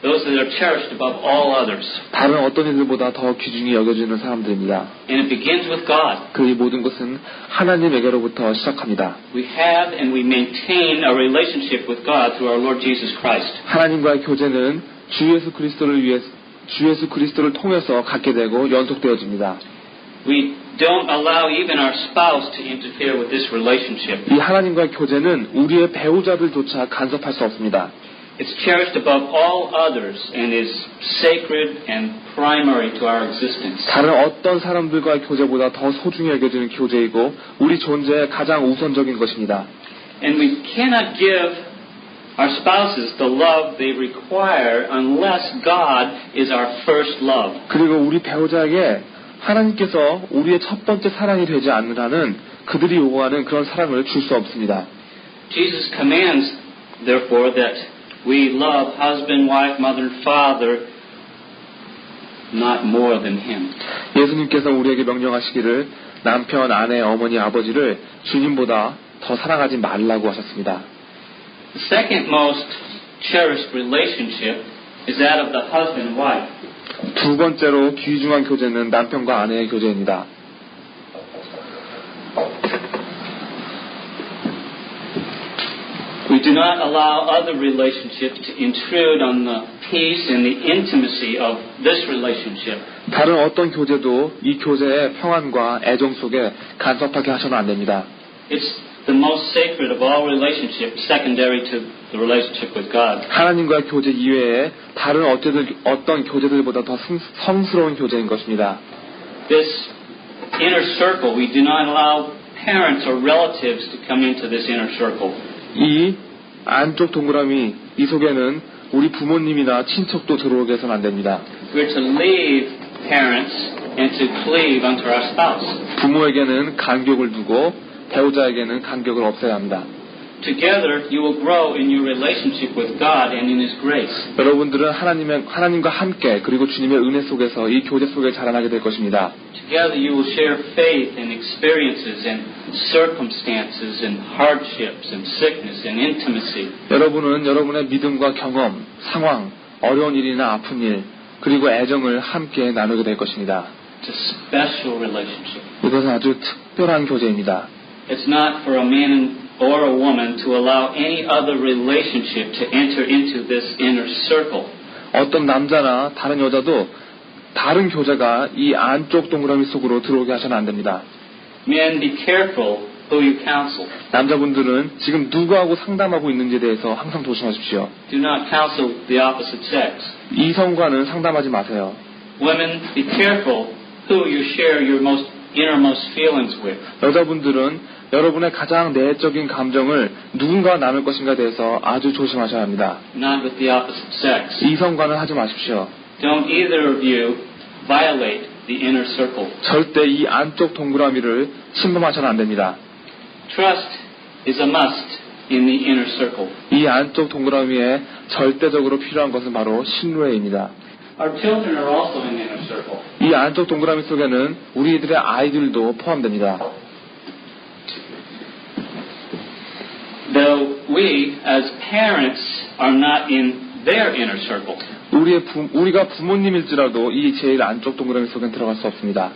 Those that are cherished above all others. 다른 어떤 이들보다 더 귀중히 여겨지는 사람들입니다. And it begins with God. 그 이 모든 것은 하나님에게로부터 시작합니다. We have and we maintain a relationship with God through our Lord Jesus Christ. 하나님과의 교제는 주 예수 그리스도를 통해서 갖게 되고 연속되어집니다. We don't allow even our spouse to interfere with this relationship. 이 하나님과의 교제는 우리의 배우자들조차 간섭할 수 없습니다. It's cherished above all others and is sacred and primary to our existence. 다른 어떤 사람들과의 교제보다 더 소중히 여겨지는 교제이고 우리 존재의 가장 우선적인 것입니다. And we cannot give our spouses the love they require unless God is our first love. 그리고 우리 배우자에게 하나님께서 우리의 첫 번째 사랑이 되지 않는 한은 그들이 요구하는 그런 사랑을 줄 수 없습니다. Jesus commands, therefore, that we love husband, wife, mother, and father not more than Him. 예수님께서 우리에게 명령하시기를 남편, 아내, 어머니, 아버지를 주님보다 더 사랑하지 말라고 하셨습니다. The second most cherished relationship is that of the husband and wife. 두 번째로 귀중한 교제는 남편과 아내의 교제입니다. We do not allow other relationships to intrude on the peace and the intimacy of this relationship. 다른 어떤 교제도 이 교제의 평안과 애정 속에 간섭하게 하셔는 안 됩니다. It's the most sacred of all relationships, secondary to the relationship with God. 하나님과의 교제 이외에 다른 어떤 교제들보다 더 성스러운 교제인 것입니다. This inner circle, we do not allow parents or relatives to come into this inner circle. 이 안쪽 동그라미 이 속에는 우리 부모님이나 친척도 들어오게 해서는 안 됩니다. We're to leave parents and to cleave unto our spouse. 부모에게는 간격을 두고 배우자에게는 간격을 없애야 합니다. Together, you will grow in your relationship with God and in His grace. 여러분들은 하나님과 함께 그리고 주님의 은혜 속에서 이 교제 속에 자라나게 될 것입니다. Together, you will share faith and experiences and circumstances and hardships and sickness and intimacy. 여러분은 여러분의 믿음과 경험, 상황, 어려운 일이나 아픈 일, 그리고 애정을 함께 나누게 될 것입니다. It's a special relationship. 이것은 아주 특별한 교제입니다. It's not for a man or a woman to allow any other relationship to enter into this inner circle. 어떤 남자나 다른 여자도 다른 교제가 이 안쪽 동그라미 속으로 들어오게 하셔는 안 됩니다. Men, be careful who you counsel. 남자분들은 지금 누구하고 상담하고 있는지에 대해서 항상 조심하십시오. Do not counsel the opposite sex. 이성과는 상담하지 마세요. Women, be careful who you share your innermost feelings with. 여자분들은 여러분의 가장 내적인 감정을 누군가와 나눌 것인가에 대해서 아주 조심하셔야 합니다. Not with the opposite sex. 이성과는 하지 마십시오. Don't either of you violate the inner circle. 절대 이 안쪽 동그라미를 침범하셔는 안 됩니다. Trust is a must in the inner circle. 이 안쪽 동그라미에 절대적으로 필요한 것은 바로 신뢰입니다. Our children are also in the inner circle. 이 안쪽 동그라미 속에는 우리들의 아이들도 포함됩니다. Though we, as parents, are not in their inner circle. 우리가 부모님일지라도 이 제일 안쪽 동그라미 속엔 들어갈 수 없습니다.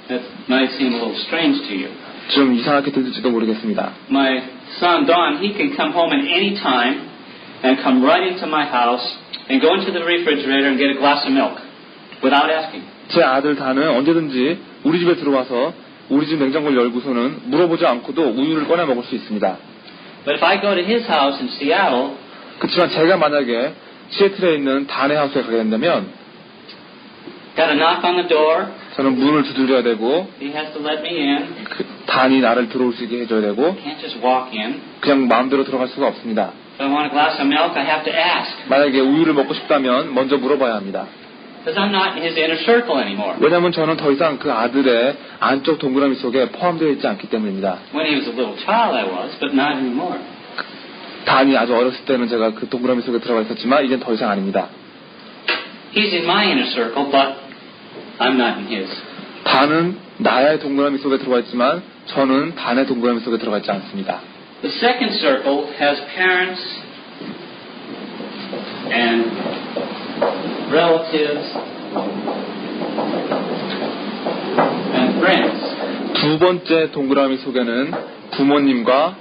That might seem a little strange to you. 좀 이상하게 들릴지도 모르겠습니다. My son Don, he can come home at any time and come right into my house and go into the refrigerator and get a glass of milk without asking. 제 아들 다는 언제든지 우리 집에 들어와서 우리 집 냉장고를 열고서는 물어보지 않고도 우유를 꺼내 먹을 수 있습니다. But if I go to his house in Seattle, 그렇지만 제가 만약에 시애틀에 있는 단의 하우스에 가게 된다면 got to knock on the door, 저는 문을 두드려야 되고 he has to let me in, 단이 나를 들어올 수 있게 해줘야 되고 can't just walk in. 그냥 마음대로 들어갈 수가 없습니다. If I want a glass of milk, I have to ask, 만약에 우유를 먹고 싶다면 먼저 물어봐야 합니다. because I'm not in his inner circle anymore. 왜냐하면 저는 더 이상 그 아들의 안쪽 동그라미 속에 포함되어 있지 않기 때문입니다. When he was a little child, I was, but not anymore. 단이 아주 어렸을 때는 제가 그 동그라미 속에 들어가 있었지만 이젠 더 이상 아닙니다. He's in my inner circle, but I'm not in his. 단은 나의 동그라미 속에 들어가 있지만 저는 단의 동그라미 속에 들어가 있지 않습니다. The second circle has parents and relatives and friends. 두 번째 동그라미 속에는 부모님과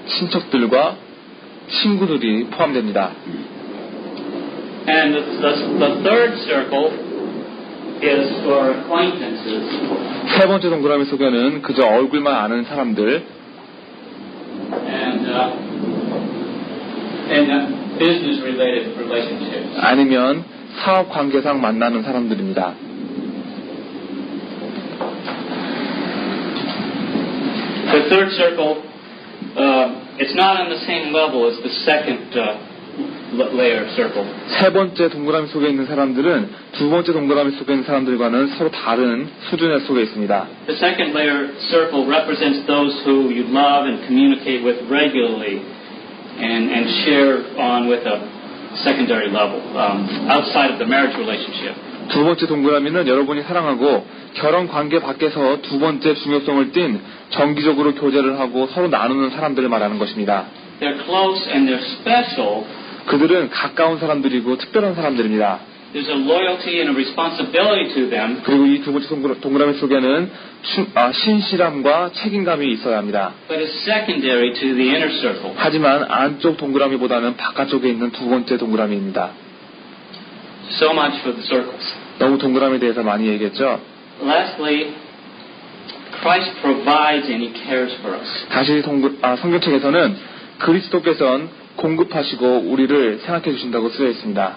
친척들과 친구들이 포함됩니다. And the third circle is for acquaintances. 세 번째 동그라미 속에는 그저 얼굴만 아는 사람들 business-related relationships. 아니면 사업 관계상 만나는 사람들입니다. The third circle, it's not on the same level as the second layer circle. 세 번째 동그라미 속에 있는 사람들은 두 번째 동그라미 속에 있는 사람들과는 서로 다른 수준의 속에 있습니다. The second layer circle represents those who you love and communicate with regularly and share on with a secondary level, outside of the marriage relationship. 두 번째 동그라미는 여러분이 사랑하고 결혼 관계 밖에서 두 번째 중요성을 띈 정기적으로 교제를 하고 서로 나누는 사람들을 말하는 것입니다. They're close and they're special. 그들은 가까운 사람들이고 특별한 사람들입니다. There's a loyalty and a responsibility to them. 그리고 이 두 번째 동그라미 속에는 신실함과 책임감이 있어야 합니다. But it's secondary to the inner circle. 하지만 안쪽 동그라미보다는 바깥쪽에 있는 두 번째 동그라미입니다. So much for the circles. 너무 동그라미에 대해서 많이 얘기했죠. Lastly, Christ provides and He cares for us. 다시 성경책에서는 그리스도께서는 공급하시고 우리를 생각해 주신다고 쓰여 있습니다.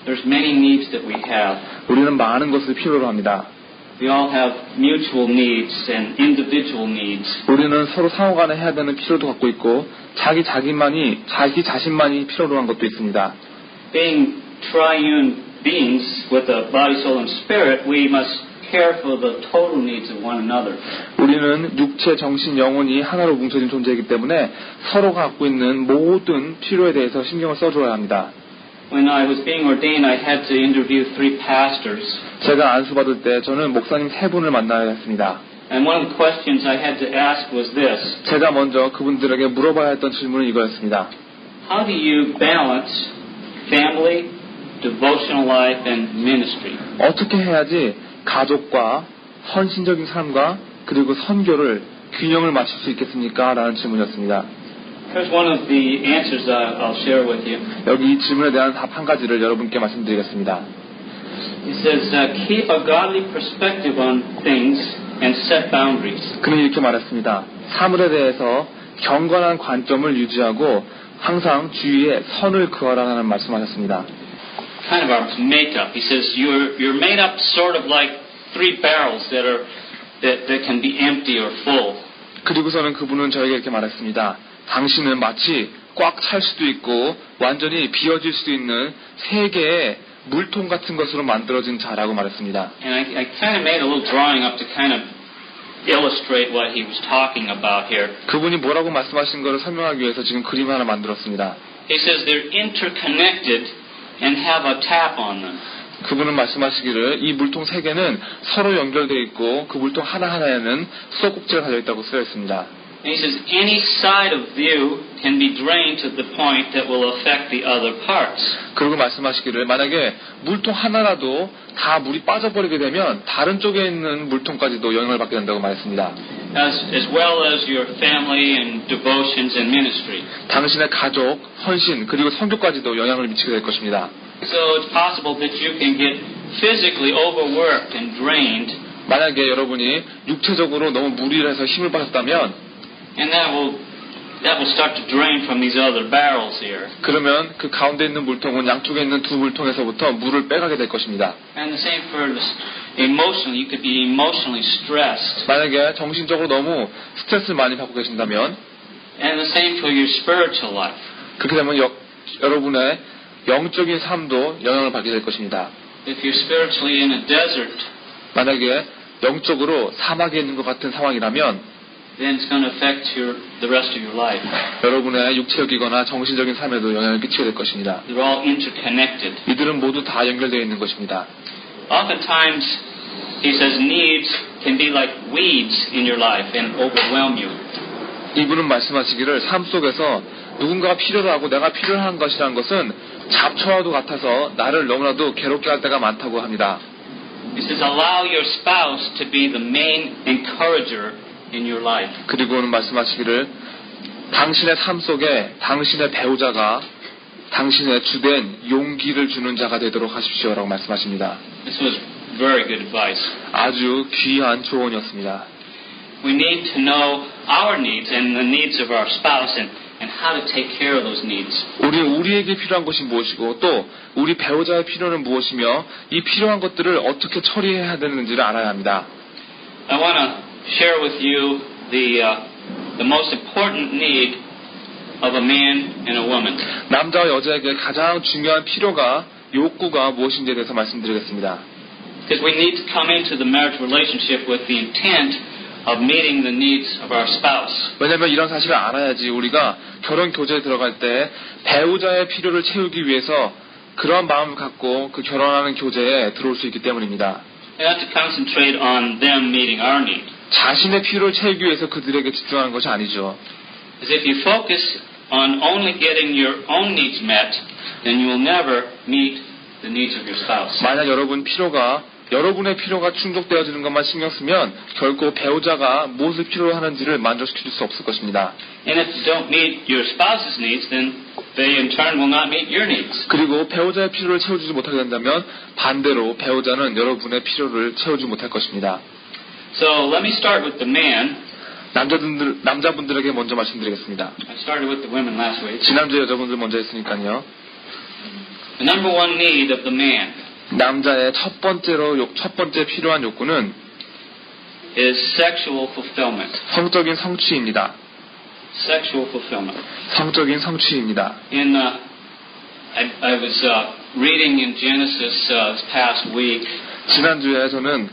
There's many needs that we have. 우리는 많은 것을 필요로 합니다. We all have mutual needs and individual needs. 우리는 서로 상호간에 해야 되는 필요도 갖고 있고 자기 자신만이 필요로 한 것도 있습니다. Being triune beings with a body, soul, and spirit, we must care for the total needs of one another. 우리는 육체, 정신, 영혼이 하나로 뭉쳐진 존재이기 때문에 서로가 갖고 있는 모든 필요에 대해서 신경을 써줘야 합니다. When I was being ordained, I had to interview 3 pastors. 제가 안수받을 때 저는 목사님 3분을 만나야 했습니다. And one of the questions I had to ask was this. 제가 먼저 그분들에게 물어봐야 했던 질문은 이거였습니다. How do you balance family, devotional life, and ministry? 어떻게 해야지 가족과 헌신적인 삶과 그리고 선교를 균형을 맞출 수 있겠습니까? 라는 질문이었습니다. Here's one of the answers I'll share with you. 여기 이 질문에 대한 답 한 가지를 여러분께 말씀드리겠습니다. He says, keep a godly perspective on things and set boundaries. 그는 이렇게 말했습니다. 사물에 대해서 경건한 관점을 유지하고 항상 주위에 선을 그어라라는 말씀하셨습니다. Kind of our makeup. He says, you're made up sort of like 3 barrels that can be empty or full. 그리고서는 그분은 저에게 이렇게 말했습니다. 당신은 마치 꽉 찰 수도 있고 완전히 비어질 수도 있는 3개의 물통 같은 것으로 만들어진 자라고 말했습니다. And I kind of made a little drawing up to kind of illustrate what he was talking about here. 그분이 뭐라고 말씀하신 것을 설명하기 위해서 지금 그림 하나 만들었습니다. He says they're interconnected and have a tap on them. 그분은 말씀하시기를 이 물통 3개는 서로 연결되어 있고 그 물통 하나하나에는 수도꼭지가 달려있다고 쓰여 있습니다. And he says any side of view can be drained to the point that will affect the other parts. 그리고 말씀하시기를 만약에 물통 하나라도 다 물이 빠져버리게 되면 다른 쪽에 있는 물통까지도 영향을 받게 된다고 말했습니다. As well as your family and devotions and ministry. 당신의 가족, 헌신, 그리고 선교까지도 영향을 미치게 될 것입니다. So it's possible that you can get physically overworked and drained. 만약에 여러분이 육체적으로 너무 무리를 해서 힘을 빠졌다면 And that will start to drain from these other barrels here. 그러면 그 가운데 있는 물통은 양쪽에 있는 2 물통에서부터 물을 빼가게 될 것입니다. And the same for emotionally. You could be emotionally stressed. 만약에 정신적으로 너무 스트레스를 많이 받고 계신다면 And the same for your spiritual life. 그렇게 되면 여러분의 영적인 삶도 영향을 받게 될 것입니다. If you're spiritually in a desert, 만약에 영적으로 사막에 있는 것 같은 상황이라면 then it's going to affect the rest of your life. 여러분의 육체적이거나 정신적인 삶에도 영향을 끼치게 될 것입니다. They're all interconnected. 이들은 모두 다 연결되어 있는 것입니다. Oftentimes, he says, needs can be like weeds in your life and overwhelm you. 이분은 말씀하시기를 삶 속에서 누군가가 필요로 하고 내가 필요한 것이라는 것은 잡초와도 같아서 나를 너무나도 괴롭게 할 때가 많다고 합니다. He says, allow your spouse to be the main encourager in your life. 그리고는 말씀하시기를 당신의 삶 속에 당신의 배우자가 당신의 주된 용기를 주는 자가 되도록 하십시오라고 말씀하십니다. This was very good advice. 아주 귀한 조언이었습니다. We need to know our needs and the needs of our spouse and how to take care of those needs. 우리에게 필요한 것이 무엇이고 또 우리 배우자의 필요는 무엇이며 이 필요한 것들을 어떻게 처리해야 되는지를 알아야 합니다. I want to share with you the most important need of a man and a woman. 남자와 여자에게 가장 중요한 필요가 욕구가 무엇인지에 대해서 말씀드리겠습니다. Because we need to come into the marriage relationship with the intent of meeting the needs of our spouse. 왜냐하면 이런 사실을 알아야지 우리가 결혼 교제에 들어갈 때 배우자의 필요를 채우기 위해서 그런 마음을 갖고 그 결혼하는 교제에 들어올 수 있기 때문입니다. We have to concentrate on them meeting our need. 자신의 필요를 채우기 위해서 그들에게 집중하는 것이 아니죠. Because if you focus on only getting your own needs met, then you will never meet the needs of your spouse. 만약 여러분의 필요가 충족되어지는 것만 신경 쓰면 결코 배우자가 무엇을 필요로 하는지를 만족시킬 수 없을 것입니다. And if you don't meet your spouse's needs, then they in turn will not meet your needs. 그리고 배우자의 필요를 채워주지 못하게 된다면 반대로 배우자는 여러분의 필요를 채우지 못할 것입니다. So let me start with the man. 남자분들에게 먼저 말씀드리겠습니다. I started with the women last week. 지난주에 여자분들 먼저 했으니까요. The number one need of the man 남자의 첫 번째 필요한 욕구는 is sexual fulfillment. 성적인 성취입니다. Sexual fulfillment. 성적인 성취입니다. I was reading in Genesis this past week. 지난주에 저는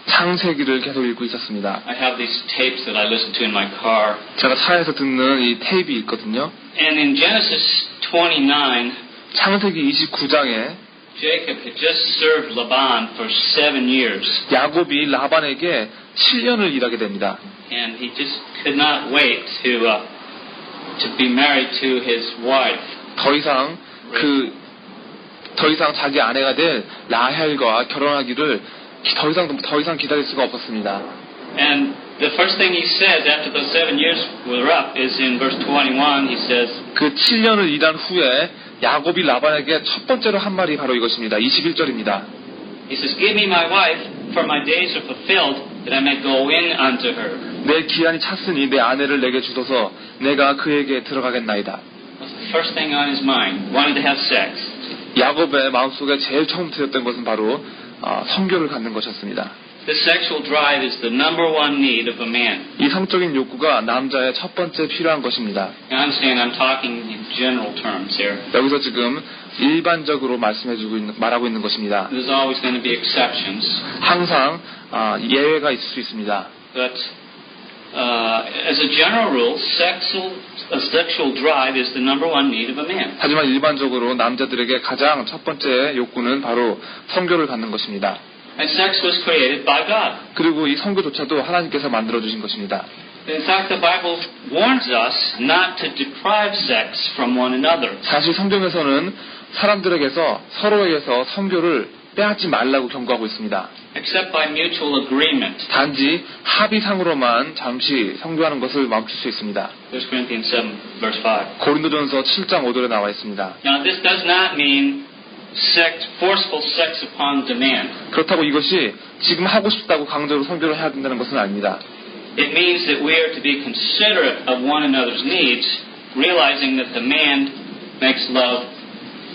창세기를 계속 읽고 있었습니다. I have these tapes that I listen to in my car. 제가 차에서 듣는 이 테이프 있거든요. And in Genesis 29, 창세기 29장에 Jacob had just served Laban for 7 years. 야곱이 라반에게 7년을 일하게 됩니다. And he just could not wait to be married to his wife. 더 이상 자기 아내가 될 라헬과 결혼하기를 더 이상 기다릴 수가 없었습니다. And the first thing he says after those 7 years were up is in verse 21. He says, 그 7년을 일한 후에 야곱이 라반에게 첫 번째로 한 말이 바로 이것입니다. 21절입니다. He says, "Give me my wife, for my days are fulfilled, that I may go in unto her." 내 기한이 찼으니 내 아내를 내게 주소서 내가 그에게 들어가겠나이다. What's the first thing on his mind? Wanted to have sex. 야곱의 마음속에 제일 처음 들었던 것은 바로 성교를 갖는 것이었습니다. The sexual drive is the number one need of a man. 이 성적인 욕구가 남자의 첫 번째 필요한 것입니다. Now, I understand I'm talking in general terms here. 여기서 지금 일반적으로 말하고 있는 것입니다. There's always going to be exceptions. 항상 예외가 있을 수 있습니다. But as a general rule, sexual drive is the number one need of a man. 하지만 일반적으로 남자들에게 가장 첫 번째 욕구는 바로 성교를 갖는 것입니다. And sex was created by God. 그리고 이 성교조차도 하나님께서 만들어주신 것입니다. In fact, the Bible warns us not to deprive sex from one another. 사실 성경에서는 서로에게서 성교를 빼앗지 말라고 경고하고 있습니다. Except by mutual agreement. 단지 합의상으로만 잠시 성교하는 것을 멈출 수 있습니다. 1 Corinthians 7, verse 5. 고린도전서 7장 5절에 나와 있습니다. Now, this does not mean forceful sex upon demand. 그렇다고 이것이 지금 하고 싶다고 강제로 성교를 해야 된다는 것은 아닙니다. It means that we are to be considerate of one another's needs, realizing that the man makes love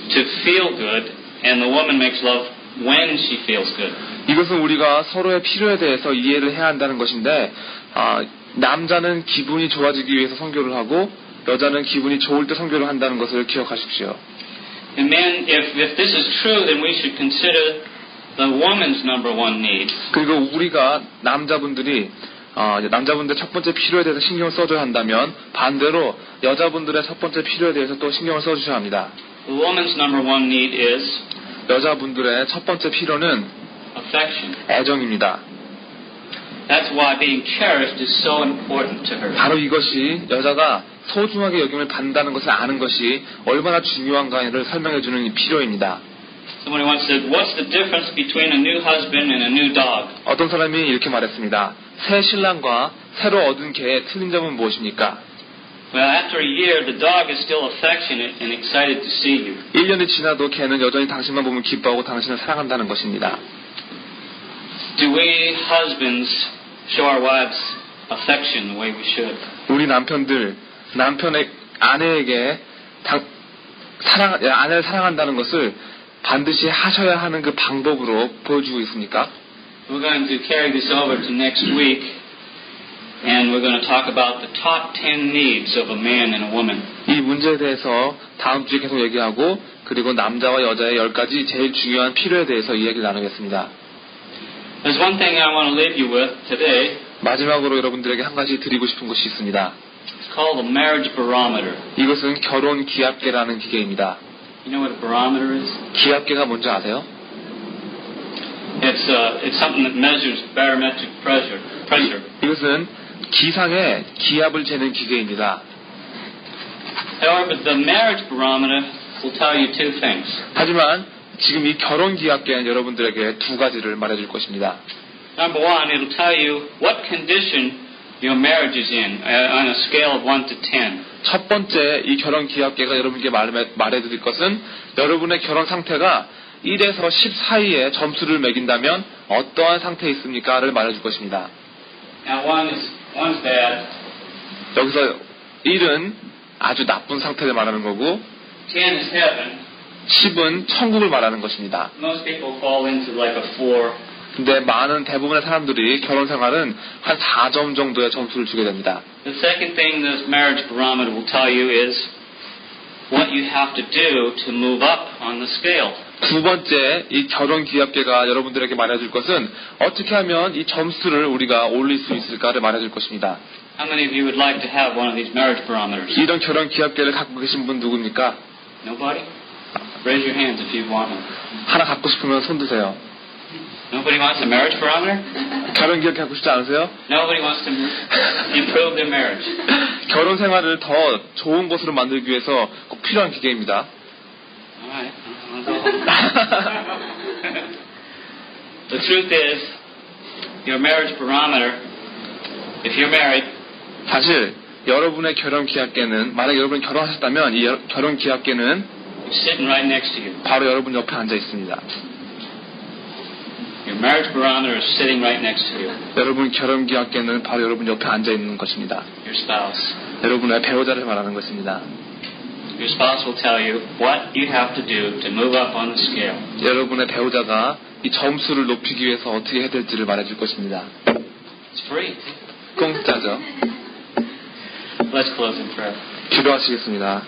to feel good, and the woman makes love when she feels good. 이것은 우리가 서로의 필요에 대해서 이해를 해야 한다는 것인데 남자는 기분이 좋아지기 위해서 성교를 하고 여자는 기분이 좋을 때 성교를 한다는 것을 기억하십시오. And men, if this is true, then we should consider the woman's number one need. 그리고 우리가 남자분들의 첫 번째 필요에 대해서 신경을 써줘야 한다면 반대로 여자분들의 첫 번째 필요에 대해서 또 신경을 써주셔야 합니다. The woman's number one need is 여자분들의 첫 번째 필요는 affection. 애정입니다. That's why being cherished is so important to her. 바로 이것이 여자가 소중하게 여김을 받는다는 것을 아는 것이 얼마나 중요한가를 설명해주는 필요입니다. Somebody once said, "What's the difference between a new husband and a new dog?" 어떤 사람이 이렇게 말했습니다. 새 신랑과 새로 얻은 개의 틀린 점은 무엇입니까? Well, after a year, the dog is still affectionate and excited to see you. 1년이 지나도 개는 여전히 당신만 보면 기뻐하고 당신을 사랑한다는 것입니다. Do we husbands show our wives affection the way we should? 우리 남편들 남편의 아내에게 아내를 사랑한다는 것을 반드시 하셔야 하는 그 방법으로 보여주고 있습니까? We're going to carry this over to next week, and we're going to talk about the top 10 needs of a man and a woman. 이 문제에 대해서 다음 주에 계속 얘기하고 그리고 남자와 여자의 10가지 제일 중요한 필요에 대해서 이야기를 나누겠습니다. There's one thing I want to leave you with today. 마지막으로 여러분들에게 한 가지 드리고 싶은 것이 있습니다. It's called the marriage barometer. 이것은 결혼 기압계라는 기계입니다. You know what a barometer is? 기압계가 뭔지 아세요? It's something that measures barometric pressure. 이것은 기상의 기압을 재는 기계입니다. However, the marriage barometer will tell you two things. 하지만 지금 이 결혼 기압계는 여러분들에게 두 가지를 말해줄 것입니다. Number one, it'll tell you what condition your marriage is in on a scale of 1 to 10. 첫 번째 이 결혼 기압계가 여러분께 말해드릴 것은 여러분의 결혼 상태가 1에서 10 사이에 점수를 매긴다면 어떠한 상태에 있습니까?를 말해줄 것입니다. Now, one's bad. 여기서 1은 아주 나쁜 상태를 말하는 거고 10 is heaven. 10은 천국을 말하는 것입니다. Most people fall into like a 4. 근데 대부분의 사람들이 결혼 생활은 한 4점 정도의 점수를 주게 됩니다. The second thing this marriage barometer will tell you is what you have to do to move up on the scale. 두 번째, 이 결혼 기압계가 여러분들에게 말해줄 것은 어떻게 하면 이 점수를 우리가 올릴 수 있을까를 말해줄 것입니다. How many of you would like to have one of these marriage barometers? 이런 결혼 기압계를 갖고 계신 분 누굽니까? Nobody? Raise your hands if you want one. 하나 갖고 싶으면 손 드세요. Nobody wants a marriage barometer? 결혼 기압계 갖고 싶지 않으세요? Nobody wants to improve their marriage. 결혼 생활을 더 좋은 것으로 만들기 위해서 꼭 필요한 기계입니다. All right. I'll go home. The truth is, your marriage barometer, if you're married, 사실 여러분의 결혼 기압계는 만약 여러분이 결혼하셨다면 이 결혼 기압계는 it's sitting right next to you. 바로 여러분 옆에 앉아 있습니다. Your marriage barometer is sitting right next to you. 여러분 결혼 기압계는 바로 여러분 옆에 앉아 있는 것입니다. Your spouse. 여러분의 배우자를 말하는 것입니다. Your spouse will tell you what you have to do to move up on the scale. 여러분의 배우자가 이 점수를 높이기 위해서 어떻게 해야 될지를 말해줄 것입니다. It's free. 공짜죠. Let's close in prayer. 기도하시겠습니다.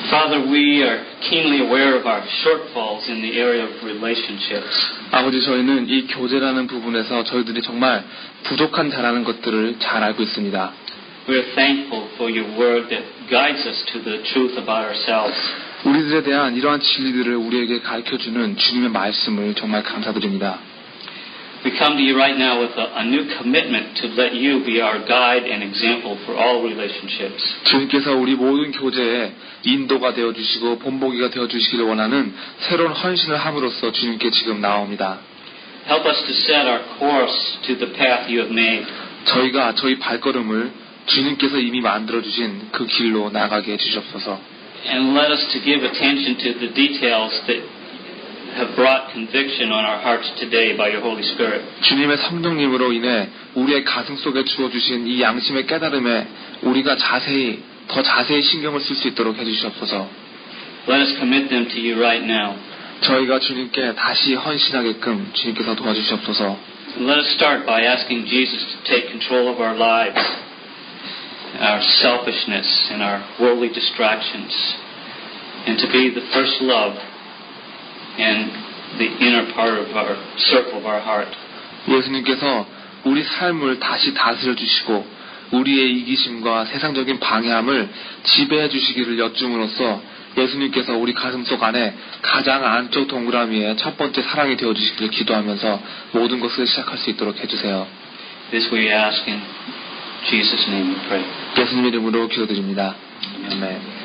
Father, we are keenly aware of our shortfalls in the area of relationships. 아버지, 저희는 이 교제라는 부분에서 저희들이 정말 부족한 자라는 것들을 잘 알고 있습니다. We are thankful for your word that guides us to the truth about ourselves. 우리들에 대한 이러한 진리들을 우리에게 가르쳐주는 주님의 말씀을 정말 감사드립니다. We come to you right now with a new commitment to let you be our guide and example for all relationships. 주님께서 우리 모든 교제에 인도가 되어주시고 본보기가 되어주시기를 원하는 새로운 헌신을 함으로써 주님께 지금 나옵니다. Help us to set our course to the path you have made. 저희가 저희 발걸음을 주님께서 이미 만들어주신 그 길로 나가게 해주시옵소서. And let us to give attention to the details that have brought conviction on our hearts today by your Holy Spirit. 주님의 성령님으로 인해 우리의 가슴 속에 주어주신 이 양심의 깨달음에 우리가 더 자세히 신경을 쓸 수 있도록 해주시옵소서. Let us commit them to you right now. 저희가 주님께 다시 헌신하게끔 주님께서 도와주시옵소서. And let us start by asking Jesus to take control of our lives, our selfishness and our worldly distractions, and to be the first love in the inner part of our circle of our heart. 예수님께서 우리 삶을 다시 다스려 주시고 우리의 이기심과 세상적인 방해함을 지배해 주시기를 여쭌으로써 예수님께서 우리 가슴속 안에 가장 안쪽 동그라미에 첫 번째 사랑이 되어 주시기를 기도하면서 모든 것을 시작할 수 있도록 해주세요. This we ask in Jesus' name we pray. 예수님 이름으로 기도드립니다. 아멘.